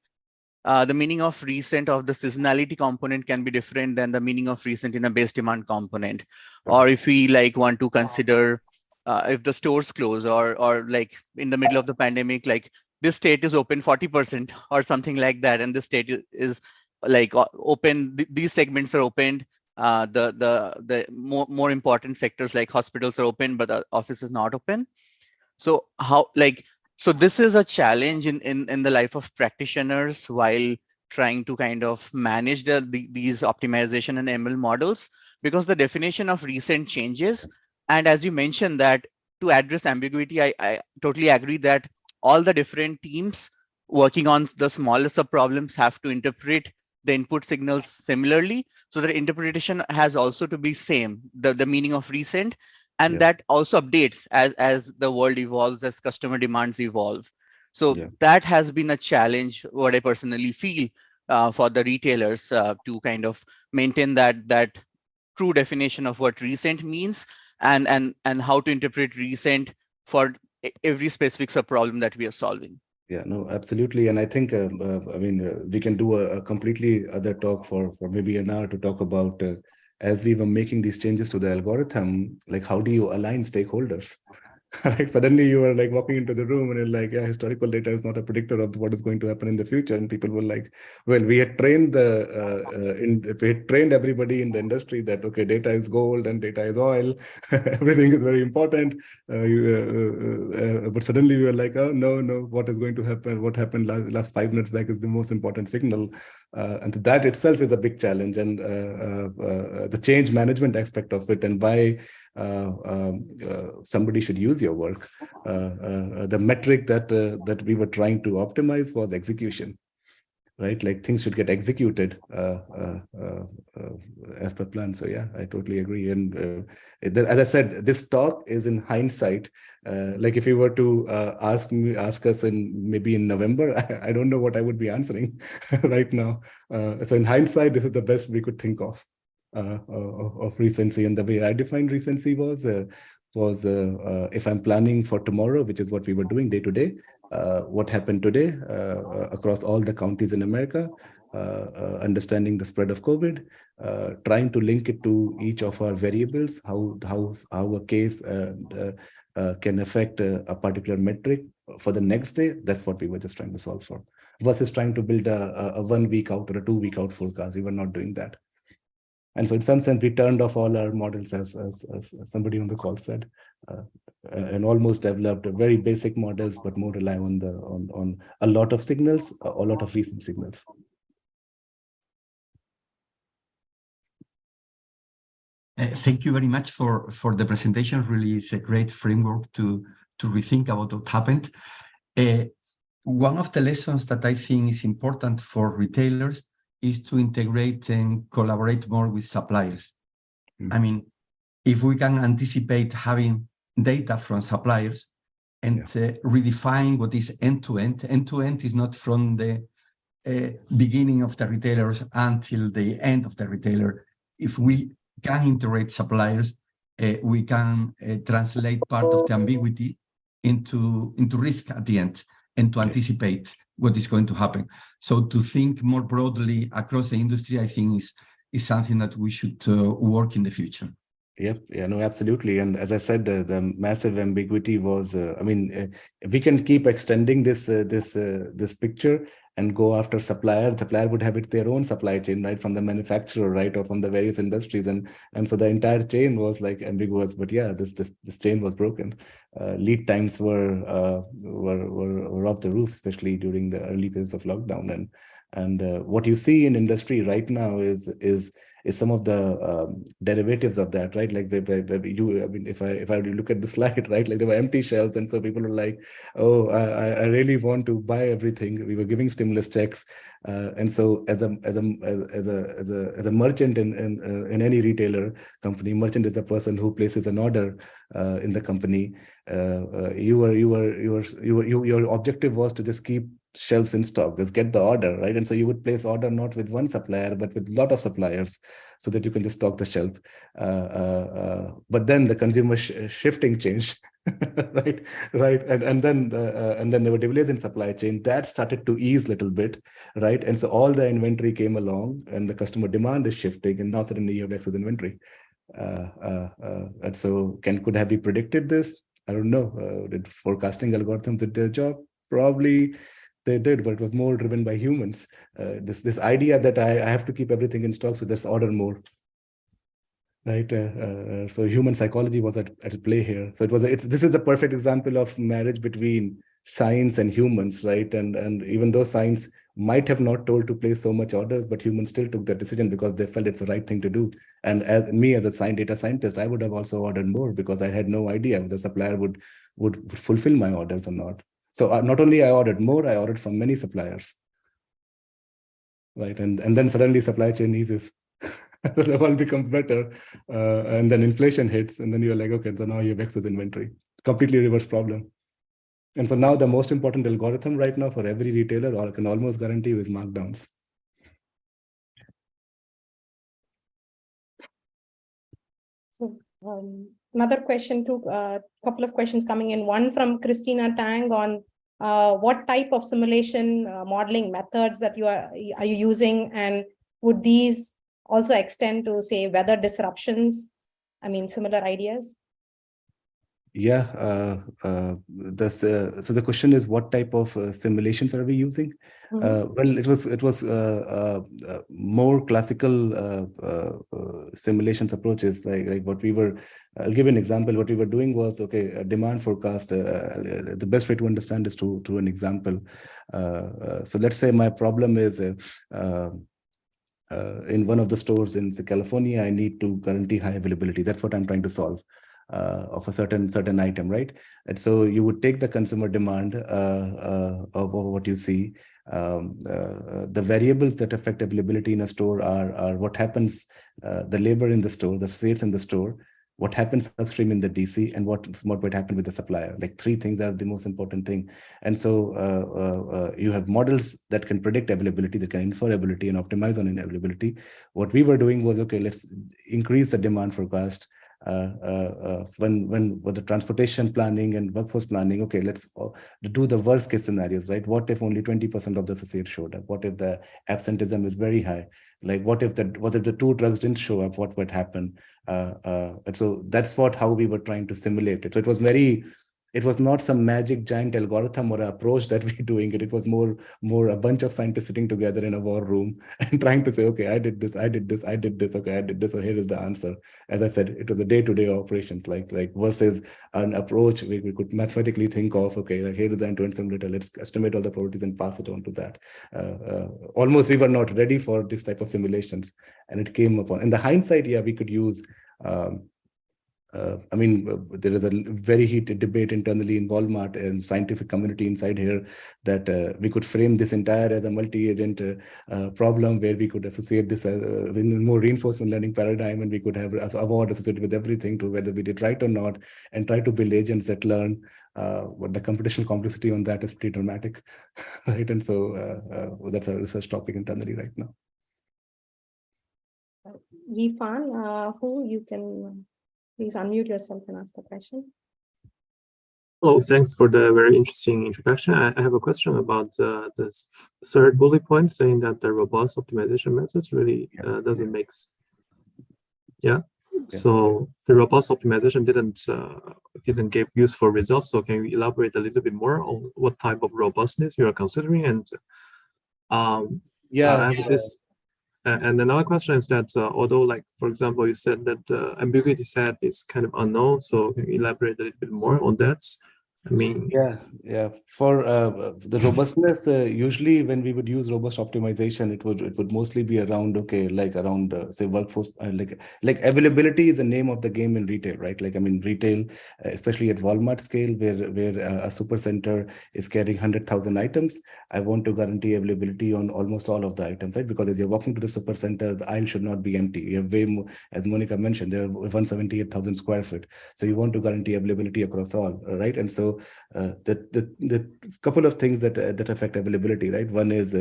the meaning of recent of the seasonality component can be different than the meaning of recent in a base demand component. Or if we want to consider if the stores close, or like in the middle of the pandemic, like this state is open 40% or something like that, and this state is like open. These segments are opened. The more important sectors like hospitals are open, but the office is not open. So so this is a challenge in the life of practitioners while trying to kind of manage these optimization and ML models, because the definition of recent changes. And as you mentioned that to address ambiguity, I totally agree that all the different teams working on the smallest of problems have to interpret the input signals similarly. So the interpretation has also to be same, the meaning of recent. And that also updates as the world evolves, as customer demands evolve. So that has been a challenge, what I personally feel, for the retailers to kind of maintain that true definition of what recent means and how to interpret recent for every specific sub-problem that we are solving. Yeah, no, absolutely. And I think, we can do a completely other talk for maybe an hour to talk about as we were making these changes to the algorithm, like how do you align stakeholders, Right? Suddenly you are like walking into the room and you're like, yeah, historical data is not a predictor of what is going to happen in the future. And people were like, well, we had trained we had trained everybody in the industry that, okay, data is gold and data is oil. Everything is very important. But suddenly we were like, oh, no, what is going to happen? What happened last 5 minutes back is the most important signal. And that itself is a big challenge. And the change management aspect of it and why somebody should use your work. The metric that we were trying to optimize was execution, right? Like things should get executed as per plan. So yeah, I totally agree. And as I said, this talk is in hindsight. Like if you were to ask us maybe in November, I don't know what I would be answering right now. So in hindsight, this is the best we could think of recency. And the way I defined recency was if I'm planning for tomorrow, which is what we were doing day to day, what happened today across all the counties in America, understanding the spread of COVID, trying to link it to each of our variables, how a case can affect a particular metric for the next day. That's what we were just trying to solve for, versus trying to build a 1 week out or a 2 week out forecast. We were not doing that. And so in some sense, we turned off all our models, as somebody on the call said, and almost developed very basic models, but more rely on a lot of signals, a lot of recent signals. Thank you very much for the presentation. Really, it's a great framework to rethink about what happened. One of the lessons that I think is important for retailers is to integrate and collaborate more with suppliers. Mm-hmm. I mean, if we can anticipate having data from suppliers and redefine what is end-to-end. End-to-end is not from the beginning of the retailers until the end of the retailer. If we can integrate suppliers, we can translate part of the ambiguity into risk at the end and to anticipate what is going to happen. So to think more broadly across the industry, I think is something that we should work in the future. Yep. Yeah, no, absolutely. And as I said, the massive ambiguity was, we can keep extending this picture and go after supplier. The supplier would have their own supply chain, right, from the manufacturer, right, or from the various industries, and so the entire chain was like ambiguous. But yeah, this chain was broken. Lead times were off the roof, especially during the early phase of lockdown. And what you see in industry right now is some of the derivatives of that, right? Like if I look at the slide, right, like there were empty shelves, and so people were like, oh, I really want to buy everything. We were giving stimulus checks, and so as a merchant in any retailer company, merchant is a person who places an order in the company. Your objective was to just keep shelves in stock, just get the order, right? And so you would place order not with one supplier, but with a lot of suppliers, so that you can just stock the shelf. But then the consumer shifting changed, right? And then there were delays in supply chain that started to ease a little bit, right? And so all the inventory came along, and the customer demand is shifting, and now suddenly you have excess inventory. And so could have we predicted this? I don't know. Did forecasting algorithms did their job? Probably they did, but it was more driven by humans. This idea that I have to keep everything in stock, so just order more, right? So human psychology was at play here. So this is the perfect example of marriage between science and humans, right? And even though science might have not told to place so much orders, but humans still took that decision because they felt it's the right thing to do. And as a data scientist, I would have also ordered more because I had no idea if the supplier would fulfill my orders or not. So not only I ordered more, I ordered from many suppliers, right? And then suddenly supply chain eases. The world becomes better, and then inflation hits, and then you're like, okay, so now you have excess inventory. It's completely reverse problem. And so now the most important algorithm right now for every retailer, or I can almost guarantee you, is markdowns. So another question too, couple of questions coming in. One from Christina Tang on what type of simulation modeling methods that are you using, and would these also extend to, say, weather disruptions? I mean, similar ideas. Yeah, so the question is, what type of simulations are we using? Well, it was more classical simulations approaches, like what we were. I'll give you an example. What we were doing was, okay, a demand forecast. The best way to understand is to an example. So let's say my problem is. In one of the stores in California, I need to guarantee high availability. That's what I'm trying to solve of a certain item, right? And so you would take the consumer demand of what you see. The variables that affect availability in a store are what happens, the labor in the store, the associates in the store, what happens upstream in the DC, and what would happen with the supplier. Like three things are the most important thing. And so you have models that can predict availability, that can infer availability and optimize on availability. What we were doing was, okay, let's increase the demand forecast. When the transportation planning and workforce planning, okay, let's do the worst case scenarios, right? What if only 20% of the associates showed up? What if the absenteeism is very high? Like what if the two drugs didn't show up? What would happen? And so that's how we were trying to simulate it. So it was not some magic giant algorithm or approach that we're doing it. It was more a bunch of scientists sitting together in a war room and trying to say, okay, I did this, okay, I did this, so here is the answer. As I said, it was a day-to-day operations, like versus an approach we could mathematically think of, okay, like here is the end-to-end simulator, let's estimate all the probabilities and pass it on to that. Almost we were not ready for this type of simulations, and it came upon. In the hindsight, yeah, we could use I mean, there is a very heated debate internally in Walmart and scientific community inside here that we could frame this entire as a multi-agent problem where we could associate this as a more reinforcement learning paradigm, and we could have an award associated with everything to whether we did right or not, and try to build agents that learn. But the computational complexity on that is pretty dramatic, right? And so that's a research topic internally right now. Yifan, who you can please unmute yourself and ask the question. Hello, thanks for the very interesting introduction. I have a question about the third bullet point, saying that the robust optimization methods really doesn't make sense. Yeah. So the robust optimization didn't give useful results. So can you elaborate a little bit more on what type of robustness you are considering? And I have this. And another question is that although, like, for example, you said that ambiguity set is kind of unknown, so can you elaborate a little bit more on that? I mean, yeah. For the robustness, usually when we would use robust optimization, it would mostly be around, okay, like around say workforce, like availability is the name of the game in retail, right? Like, I mean, retail, especially at Walmart scale, where a super center is carrying 100,000 items. I want to guarantee availability on almost all of the items, right? Because as you're walking to the super center, the aisle should not be empty. You have way more, as Monika mentioned, there are 178,000 square feet. So you want to guarantee availability across all, right? And so the couple of things that affect availability, right? One is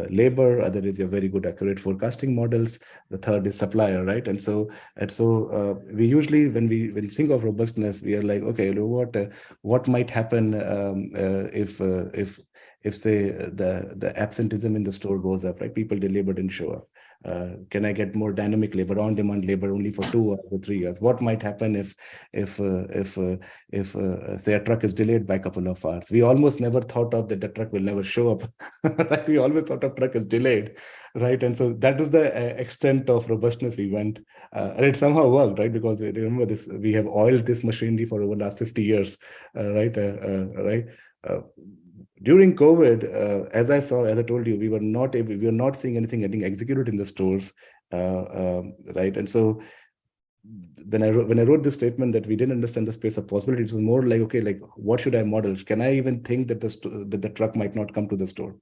labor, other is your very good accurate forecasting models. The third is supplier, right? And so we usually, when we think of robustness, we are like, okay, what might happen if say the absenteeism in the store goes up, right? People, the labor didn't show up. Can I get more dynamic labor, on-demand labor only for 2 or 3 years? What might happen if say a truck is delayed by a couple of hours? We almost never thought of that the truck will never show up. Right? We always thought of truck is delayed, right? And so that is the extent of robustness we went, and it somehow worked, right? Because remember this, we have oiled this machinery for over the last 50 years, right? During COVID, as I told you, we were not seeing anything getting executed in the stores, right? And so when I wrote this statement that we didn't understand the space of possibilities, it was more like, okay, like what should I model? Can I even think that the truck might not come to the store?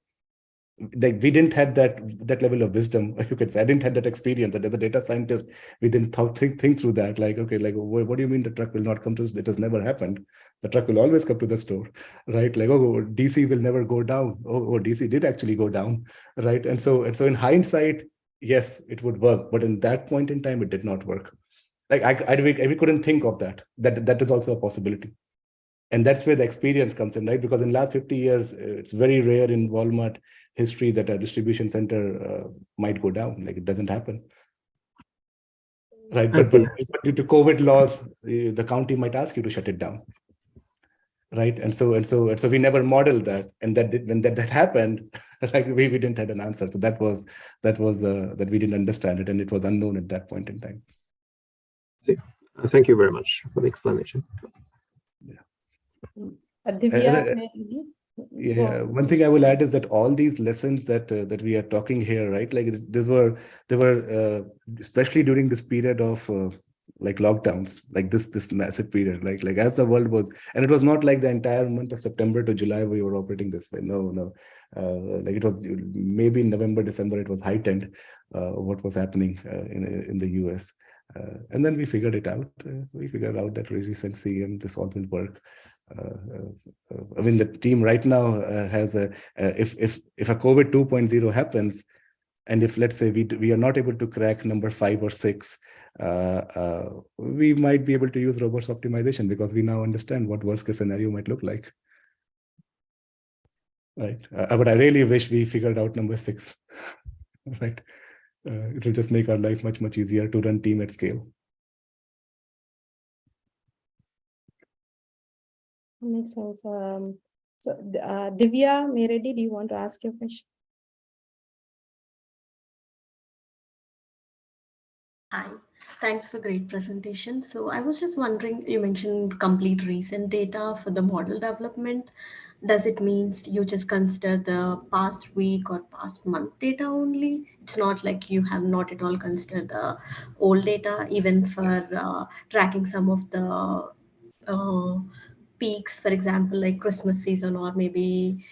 Like we didn't have that level of wisdom, you could say. I didn't have that experience. That as a data scientist, we didn't think through that. Like, okay, like what do you mean the truck will not come to? It has never happened. The truck will always come to the store, right? Like, oh, DC will never go down. Oh, DC did actually go down, right? And so in hindsight, yes, it would work, but in that point in time, it did not work. Like we couldn't think of that is also a possibility. And that's where the experience comes in, right? Because in the last 50 years, it's very rare in Walmart history that a distribution center might go down. Like it doesn't happen. right? I see. But due to COVID laws, the county might ask you to shut it down, right? And so we never modeled that, and when that happened, like we didn't have an answer. So that we didn't understand it, and it was unknown at that point in time. See. Thank you very much for the explanation. Divya, yeah, one thing I will add is that all these lessons that we are talking here, right? Like they were especially during this period of like lockdowns, like this massive period, like as the world was, and it was not like the entire month of September to July we were operating this way. No, like it was maybe in November, December it was heightened what was happening in the US. And then we figured it out. We figured out that recency and this all will work. I mean, the team right now has if a COVID 2.0 happens, and if let's say we are not able to crack number 5 or 6, we might be able to use robust optimization because we now understand what worst case scenario might look like. Right, but I really wish we figured out number 6. Right. It will just make our life much easier to run team at scale. Makes sense. So Divya, Mehredi, do you want to ask your question? Hi, thanks for great presentation. So I was just wondering, you mentioned complete recent data for the model development. Does it mean you just consider the past week or past month data only? It's not like you have not at all considered the old data, even for tracking some of the peaks, for example, like Christmas season or maybe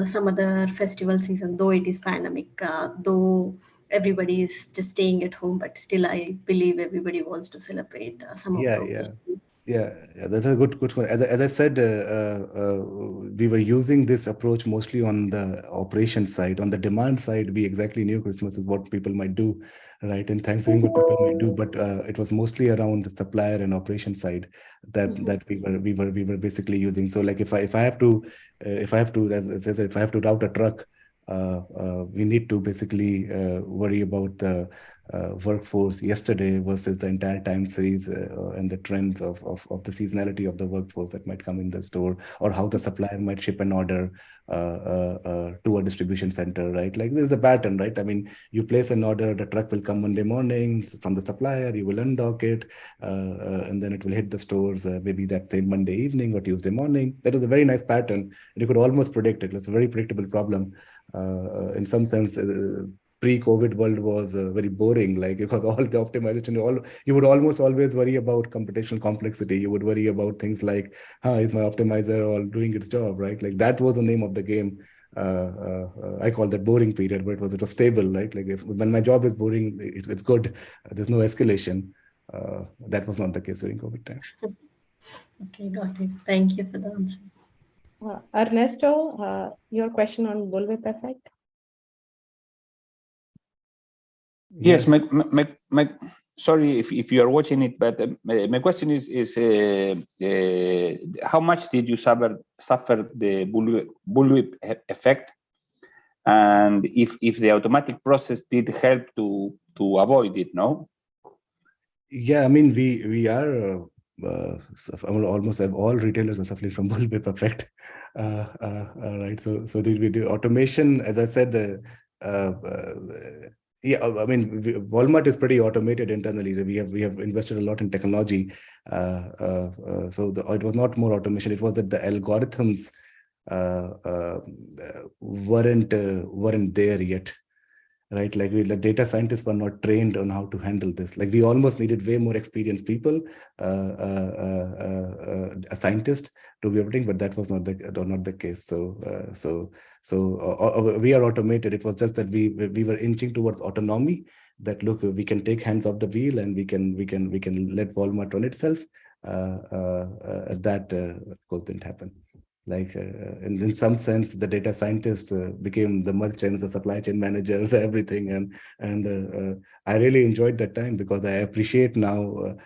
some other festival season, though it is pandemic, though everybody is just staying at home, but still I believe everybody wants to celebrate some of the occasions. Yeah, that's a good one. As I said, we were using this approach mostly on the operations side. On the demand side, we exactly knew Christmas is what people might do, right? And Thanksgiving what people might do, but it was mostly around the supplier and operation side that we were basically using. So like if I have to as I said, if I have to route a truck, we need to basically worry about the workforce yesterday versus the entire time series and the trends of the seasonality of the workforce that might come in the store, or how the supplier might ship an order to a distribution center, right? Like there's a pattern, right? I mean, you place an order, the truck will come Monday morning from the supplier, you will undock it, and then it will hit the stores maybe that same Monday evening or Tuesday morning. That is a very nice pattern, and you could almost predict it. It's a very predictable problem. In some sense, pre-COVID world was very boring, like because all the optimization, you would almost always worry about computational complexity. You would worry about things like, is my optimizer all doing its job, right? Like that was the name of the game. I call that boring period, but it was stable, right? Like when my job is boring, it's good. There's no escalation. That was not the case during COVID time. Okay, got it. Thank you for the answer. Ernesto, your question on bullwhip effect? Yes, my sorry if you are watching it, but my question is how much did you suffer the bullwhip effect, and if the automatic process did help to avoid it? No. Yeah, I mean we are. Almost all retailers are suffering from bullwhip effect, right? So we do automation, as I said. Yeah, I mean, Walmart is pretty automated internally. We have invested a lot in technology, so it was not more automation. It was that the algorithms weren't there yet. Right, like the data scientists were not trained on how to handle this. Like we almost needed way more experienced people, a scientist to be everything, but that was not the case. So we are automated. It was just that we were inching towards autonomy. That look, we can take hands off the wheel and we can let Walmart run itself. That of course didn't happen. Like in some sense, the data scientist became the merchants, the supply chain managers, everything, and I really enjoyed that time because I appreciate now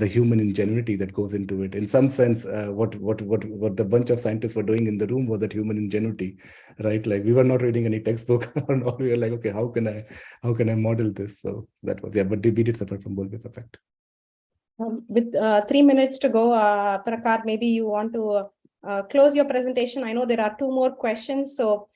the human ingenuity that goes into it. In some sense, what the bunch of scientists were doing in the room was that human ingenuity, right? Like we were not reading any textbook, and all we were like, okay, how can I model this? So that was, yeah, but we did suffer from bullwhip effect. With 3 minutes to go, Prakhar, maybe you want to close your presentation. I know there are 2 more questions, so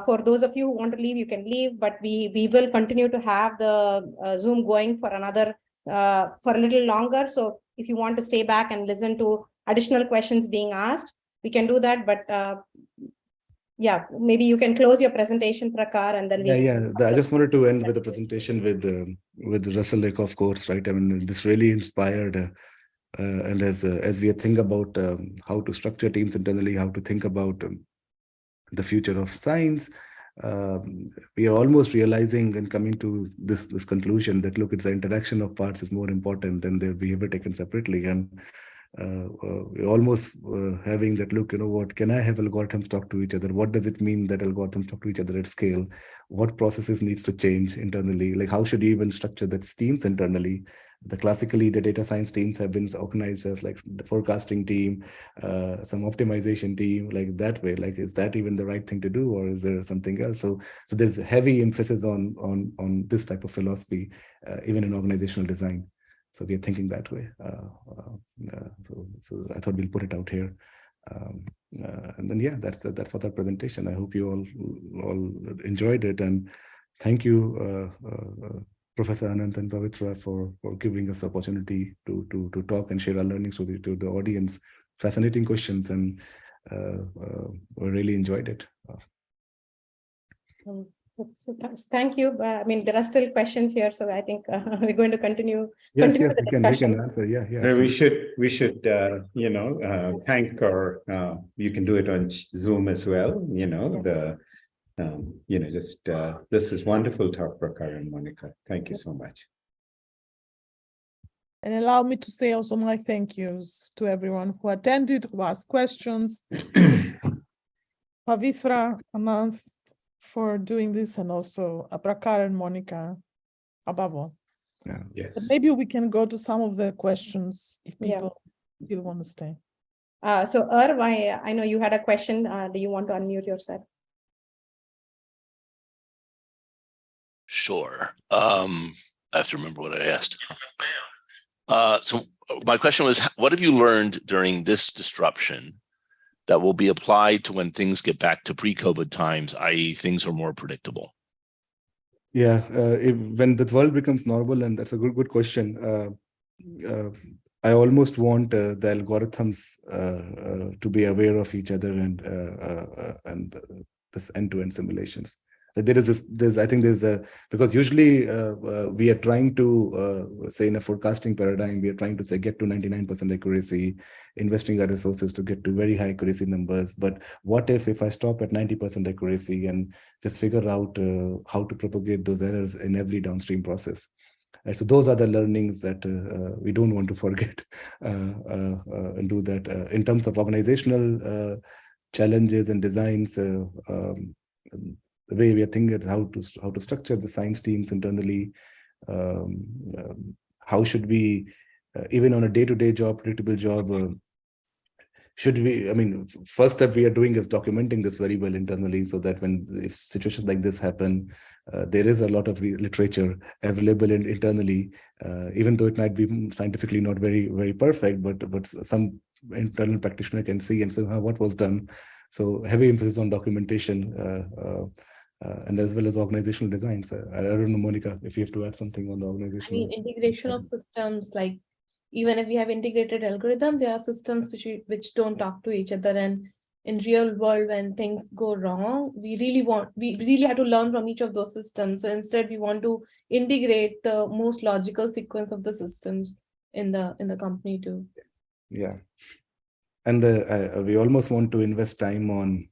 for those of you who want to leave, you can leave, but we will continue to have the Zoom going for another for a little longer. So if you want to stay back and listen to additional questions being asked, we can do that. But yeah, maybe you can close your presentation, Prakhar, and then I just wanted to end with a presentation with Russell Lake, of course, right? I mean, this really inspired. And as we think about how to structure teams internally, how to think about the future of science, we are almost realizing and coming to this conclusion that, look, it's the interaction of parts is more important than their behavior taken separately. And we're almost having that, look, you know what, can I have algorithms talk to each other? What does it mean that algorithms talk to each other at scale? What processes needs to change internally? Like, how should you even structure that teams internally? Classically, the data science teams have been organized as like the forecasting team, some optimization team, like that way. Like, is that even the right thing to do, or is there something else? So there's heavy emphasis on this type of philosophy, even in organizational design. So we are thinking that way. So I thought we'll put it out here. And then, yeah, that's for our presentation. I hope you all enjoyed it, and thank you, Professor Anant and Pavitra, for giving us the opportunity to talk and share our learnings to the audience. Fascinating questions, and we really enjoyed it. So thank you. I mean, there are still questions here, so I think we're going to continue. Yes, continue we can answer. Yeah. No, we should thank our. You can do it on Zoom as well. You know, this is wonderful talk, Prakhar and Monika. Thank you so much. And allow me to say also my thank yous to everyone who attended, who asked questions. Pavitra, Anant, for doing this, and also Prakhar and Monika above all. Yeah. Yes. But maybe we can go to some of the questions if people still want to stay. So Irv, I know you had a question. Do you want to unmute yourself? Sure. I have to remember what I asked. So my question was, what have you learned during this disruption that will be applied to when things get back to pre-COVID times, i.e. things are more predictable? Yeah, when the world becomes normal, and that's a good question. I almost want the algorithms to be aware of each other and this end-to-end simulations. Because usually we are trying to say in a forecasting paradigm, we are trying to say get to 99% accuracy, investing our resources to get to very high accuracy numbers. But what if I stop at 90% accuracy and just figure out how to propagate those errors in every downstream process? And so those are the learnings that we don't want to forget and do that. In terms of organizational challenges and designs, the way we are thinking at how to structure the science teams internally, how should we, even on a day-to-day job, predictable job, should we, I mean, first step we are doing is documenting this very well internally, so that if situations like this happen, there is a lot of literature available internally, even though it might be scientifically not very, very perfect, but some internal practitioner can see and say, what was done. So heavy emphasis on documentation, and as well as organizational designs. I don't know, Monika, if you have to add something on the organizational. I mean, integration of systems, like even if we have integrated algorithm, there are systems which don't talk to each other. And in real world, when things go wrong, we really have to learn from each of those systems. So instead, we want to integrate the most logical sequence of the systems in the company too. Yeah, and we almost want to invest time on.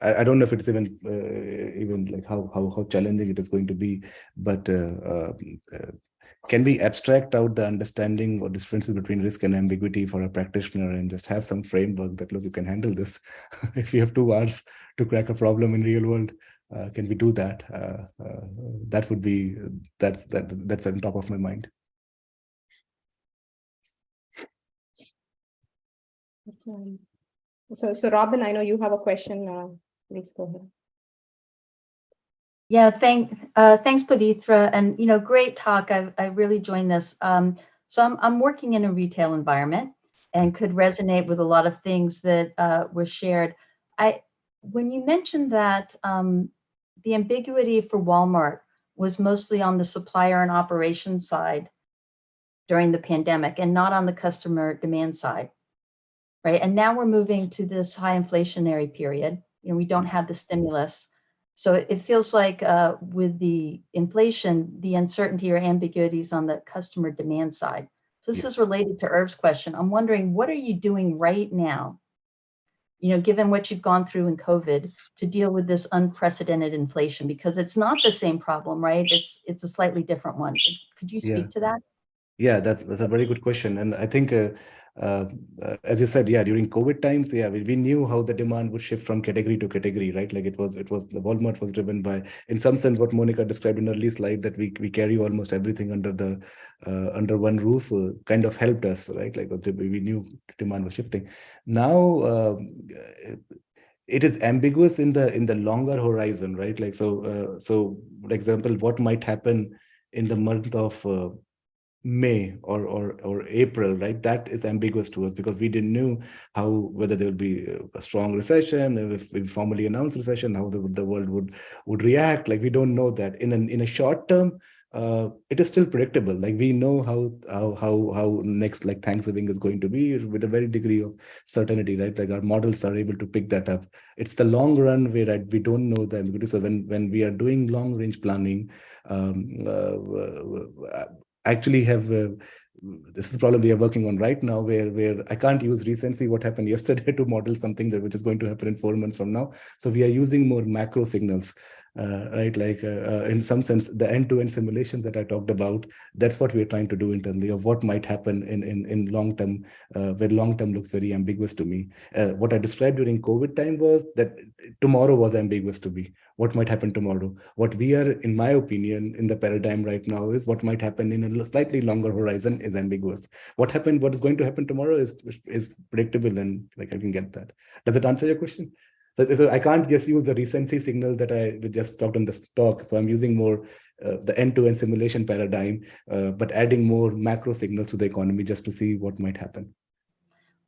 I don't know if it's even like how challenging it is going to be, but can we abstract out the understanding or differences between risk and ambiguity for a practitioner and just have some framework that, look, you can handle this. If you have 2 hours to crack a problem in real world, can we do that? That would be, that's on top of my mind. So Robin, I know you have a question. Please go ahead. Yeah, thanks, Pavitra, and great talk. I really joined this. So I'm working in a retail environment and could resonate with a lot of things that were shared. When you mentioned that the ambiguity for Walmart was mostly on the supplier and operations side during the pandemic and not on the customer demand side, right? And now we're moving to this high inflationary period. We don't have the stimulus. So it feels like with the inflation, the uncertainty or ambiguities on the customer demand side. So this is related to Irv's question. I'm wondering, what are you doing right now, given what you've gone through in COVID, to deal with this unprecedented inflation? Because it's not the same problem, right? It's a slightly different one. Could you speak to that? Yeah, that's a very good question. And I think, as you said, during COVID times, we knew how the demand would shift from category to category, right? Like it was the Walmart was driven by, in some sense, what Monika described in early slide, that we carry almost everything under one roof, kind of helped us, right? Like we knew demand was shifting. Now, it is ambiguous in the longer horizon, right? Like so, for example, what might happen in the month of May or April, right? That is ambiguous to us because we didn't know whether there will be a strong recession, if we formally announce recession, how the world would react. Like we don't know that. In a short term, it is still predictable. Like we know how next like Thanksgiving is going to be with a very degree of certainty, right? Like our models are able to pick that up. It's the long run where we don't know the ambiguity. So when we are doing long range planning, actually have this is the problem we are working on right now, where I can't use Recency, what happened yesterday, to model something which is going to happen in 4 months from now. So we are using more macro signals, right? Like in some sense, the end-to-end simulations that I talked about, that's what we're trying to do internally of what might happen in long term, where long term looks very ambiguous to me. What I described during COVID time was that tomorrow was ambiguous to me. What might happen tomorrow? What we are, in my opinion, in the paradigm right now is what might happen in a slightly longer horizon is ambiguous. What is going to happen tomorrow is predictable, and like I can get that. Does it answer your question? So I can't just use the recency signal that I just talked on the talk. So I'm using more the end-to-end simulation paradigm, but adding more macro signals to the economy just to see what might happen.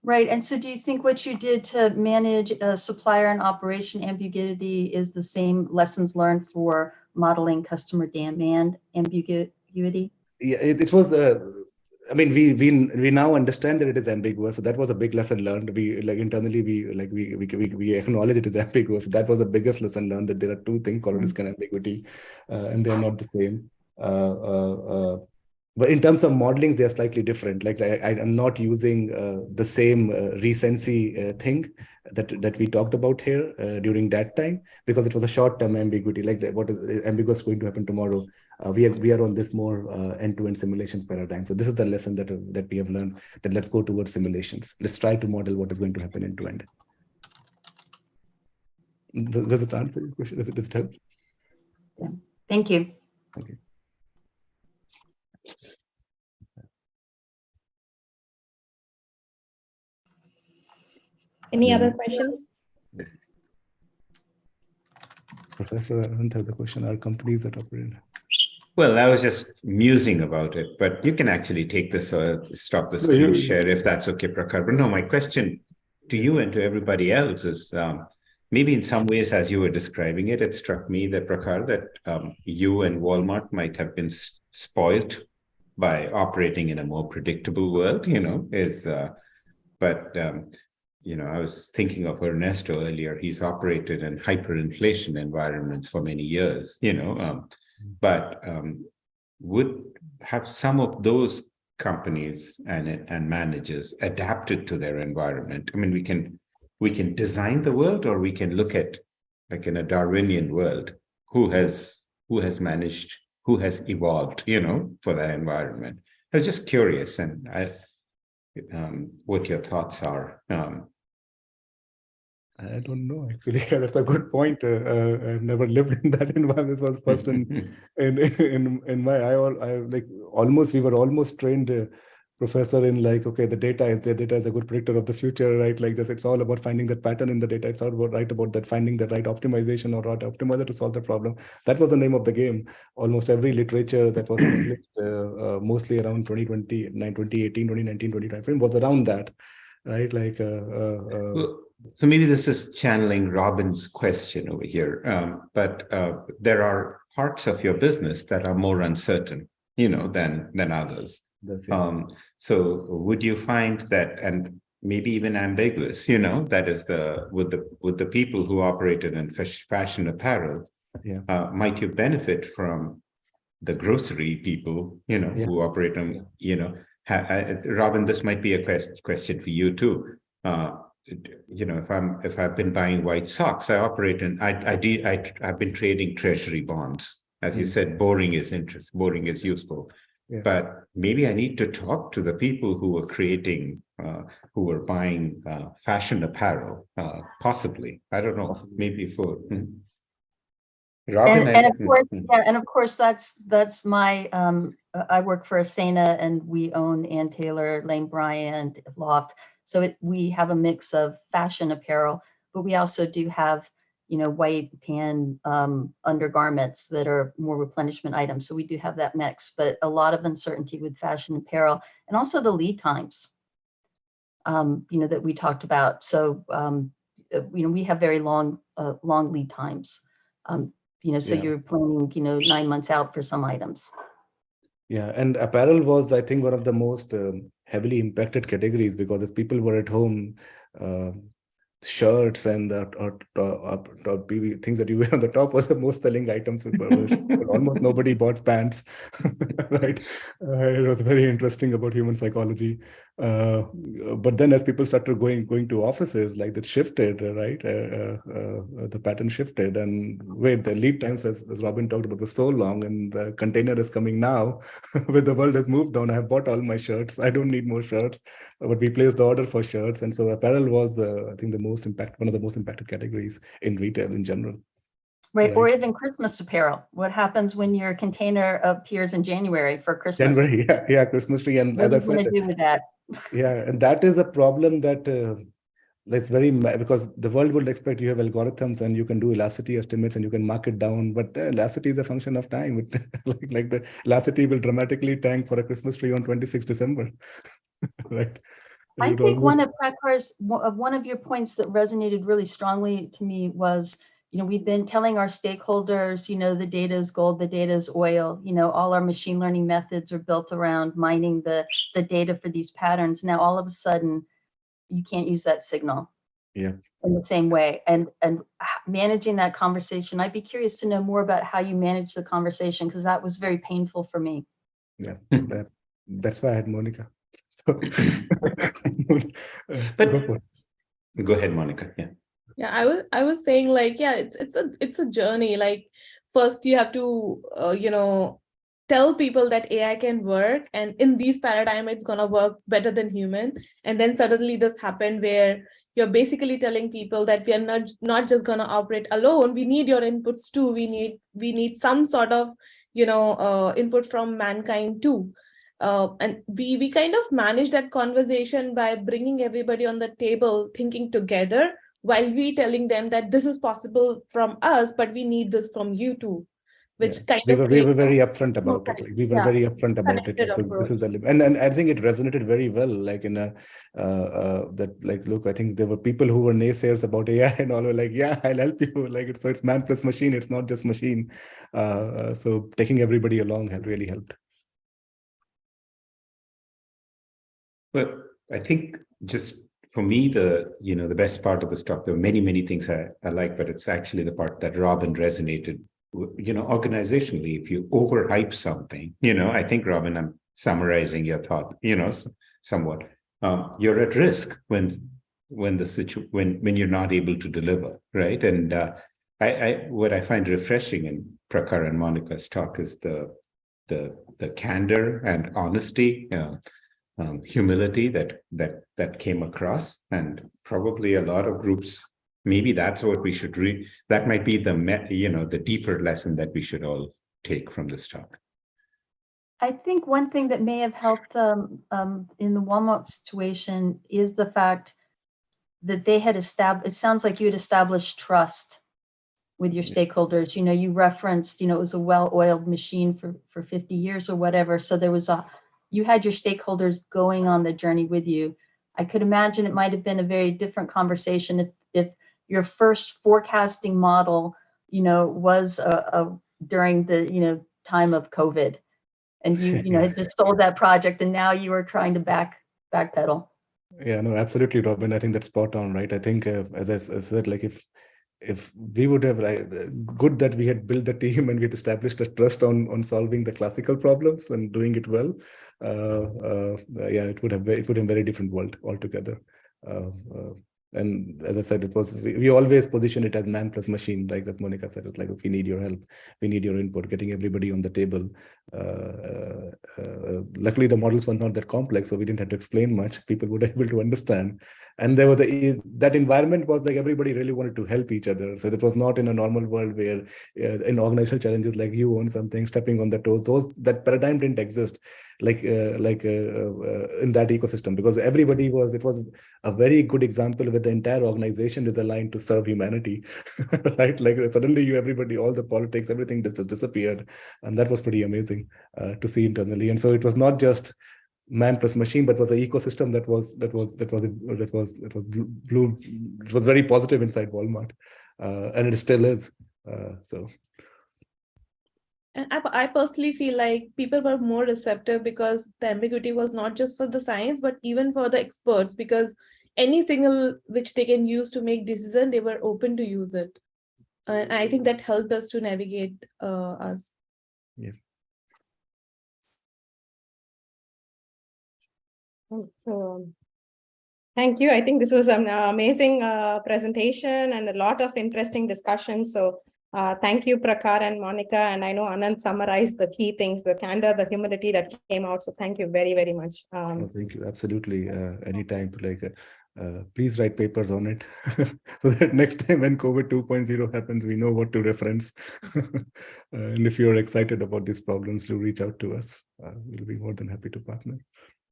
Right. And so do you think what you did to manage supplier and operation ambiguity is the same lessons learned for modeling customer demand ambiguity? Yeah, it was I mean, we now understand that it is ambiguous. So that was a big lesson learned. We like internally, we acknowledge it is ambiguous. That was the biggest lesson learned, that there are 2 things called risk and ambiguity, and they are not the same. But in terms of modelings, they are slightly different. Like I'm not using the same recency thing that we talked about here during that time, because it was a short-term ambiguity. Like what is ambiguous going to happen tomorrow? We are on this more end-to-end simulations paradigm. So this is the lesson that we have learned, that let's go towards simulations. Let's try to model what is going to happen end-to-end. Does it answer your question? Does it help? Yeah. Thank you. Okay. Any other questions? Professor, I don't have the question. Are companies that operate? Well, I was just musing about it, but you can actually take this or stop the screen share if that's okay, Prakhar. But no, my question to you and to everybody else is maybe in some ways, as you were describing it, it struck me that, Prakhar, that you and Walmart might have been spoiled by operating in a more predictable world, I was thinking of Ernesto earlier. He's operated in hyperinflation environments for many years, but would have some of those companies and managers adapted to their environment? I mean, we can design the world, or we can look at, like in a Darwinian world, who has who has evolved, for that environment. I was just curious, and what your thoughts are. I don't know, actually. That's a good point. I've never lived in that environment. This was first in my, I like almost, we were almost trained professor in like, okay, the data is there, data is a good predictor of the future, right? Like this, it's all about finding that pattern in the data. It's all about that finding the right optimization or right optimizer to solve the problem. That was the name of the game. Almost every literature that was published, mostly around 2020, 2018, 2019, 2020 was around that, right? Like, so maybe this is channeling Robin's question over here, but there are parts of your business that are more uncertain, than others. So would you find that, and maybe even ambiguous, that is with the people who operated in fashion apparel, might you benefit from the grocery people, who operate on, Robin, this might be a question for you too. If I've been buying white socks, I operate in, I've been trading treasury bonds. As you said, boring is useful. Yeah. But maybe I need to talk to the people who were creating, who were buying fashion apparel, possibly. I don't know, possibly. Maybe for Robin. And of course, that's my. I work for Asana, and we own Ann Taylor, Lane Bryant, Loft. So we have a mix of fashion apparel, but we also do have, white, tan undergarments that are more replenishment items. So we do have that mix, but a lot of uncertainty with fashion apparel, and also the lead times, that we talked about. So, we have very long lead times. So you're planning, 9 months out for some items. Yeah, and apparel was, I think, one of the most heavily impacted categories, because as people were at home, shirts and things that you wear on the top was the most selling items. Almost nobody bought pants, right? It was very interesting about human psychology. But then as people started going to offices, like that shifted, right? The pattern shifted, and wait, the lead times, as Robin talked about, was so long, and the container is coming now. Where the world has moved on, I have bought all my shirts. I don't need more shirts, but we placed the order for shirts, and so apparel was, I think, one of the most impacted categories in retail in general. Right, or even Christmas apparel. What happens when your container appears in January for Christmas? January, yeah, Christmas tree, and what as I said, do with that? Yeah, and that is a problem that that's because the world would expect you have algorithms and you can do elasticity estimates and you can mark it down, but elasticity is a function of time. like the elasticity will dramatically tank for a Christmas tree on 26 December, right? I think one of your points that resonated really strongly to me was, we've been telling our stakeholders, the data is gold, the data is oil, all our machine learning methods are built around mining the data for these patterns. Now, all of a sudden, you can't use that signal in the same way. And managing that conversation, I'd be curious to know more about how you manage the conversation, because that was very painful for me. Yeah, that's why I had Monika. So, go ahead, Monika. Yeah, I was saying, like, it's a journey. Like, first you have to tell people that AI can work, and in these paradigm it's gonna work better than human. And then suddenly this happened where you're basically telling people that we are not just gonna operate alone. We need your inputs too. We need some sort of input from mankind too. And we kind of manage that conversation by bringing everybody on the table, thinking together, while we telling them that this is possible from us, but we need this from you too. Which we were very upfront about it. Like, we were very upfront about it. I think this is and I think it resonated very well. Like in that, like, look, I think there were people who were naysayers about AI and all were like, yeah, I'll help you. Like it's man plus machine. It's not just machine. So taking everybody along really helped. But I think just for me, the best part of the talk, there are many things I like, but it's actually the part that Robin resonated. Organizationally, if you overhype something, I think, Robin, I'm summarizing your thought, somewhat. You're at risk when you're not able to deliver, right? And what I find refreshing in Prakhar and Monika's talk is the the candor and honesty, humility that came across, and probably a lot of groups. Maybe that's what we should read. That might be the deeper lesson that we should all take from this talk. I think one thing that may have helped in the Walmart situation is the fact that they had established, it sounds like you had established trust with your stakeholders. You referenced, it was a well-oiled machine for 50 years or whatever. So you had your stakeholders going on the journey with you. I could imagine it might have been a very different conversation if your first forecasting model, was during the, time of COVID. And you had just sold that project, and now you are trying to backpedal. Yeah, no, absolutely, Robin. I think that's spot on, right? I think, as I said, like if we would have, good that we had built the team and we had established a trust on solving the classical problems and doing it well. Yeah, it would have a very different world altogether. And as I said, we always position it as man plus machine, like as Monika said. It's like, if we need your help, we need your input, getting everybody on the table. Luckily, the models were not that complex, so we didn't have to explain much. People were able to understand. And there were that environment was like everybody really wanted to help each other. So it was not in a normal world where in organizational challenges like you own something, stepping on the toes, that paradigm didn't exist like in that ecosystem, because it was a very good example where the entire organization is aligned to serve humanity, right? Like suddenly everybody, all the politics, everything just disappeared. And that was pretty amazing to see internally. And so it was not just man plus machine, but was an ecosystem that was blue. It was very positive inside Walmart, and it still is. So. And I personally feel like people were more receptive because the ambiguity was not just for the science, but even for the experts, because any signal which they can use to make decision, they were open to use it. And I think that helped us to navigate us. Yeah. So thank you. I think this was an amazing presentation and a lot of interesting discussion. So thank you, Prakhar and Monika. And I know Anand summarized the key things, the candor, the humility that came out. So thank you very, very much. Thank you. Absolutely. Anytime. Please write papers on it so that next time when COVID 2.0 happens, we know what to reference. And if you're excited about these problems, do reach out to us. We'll be more than happy to partner.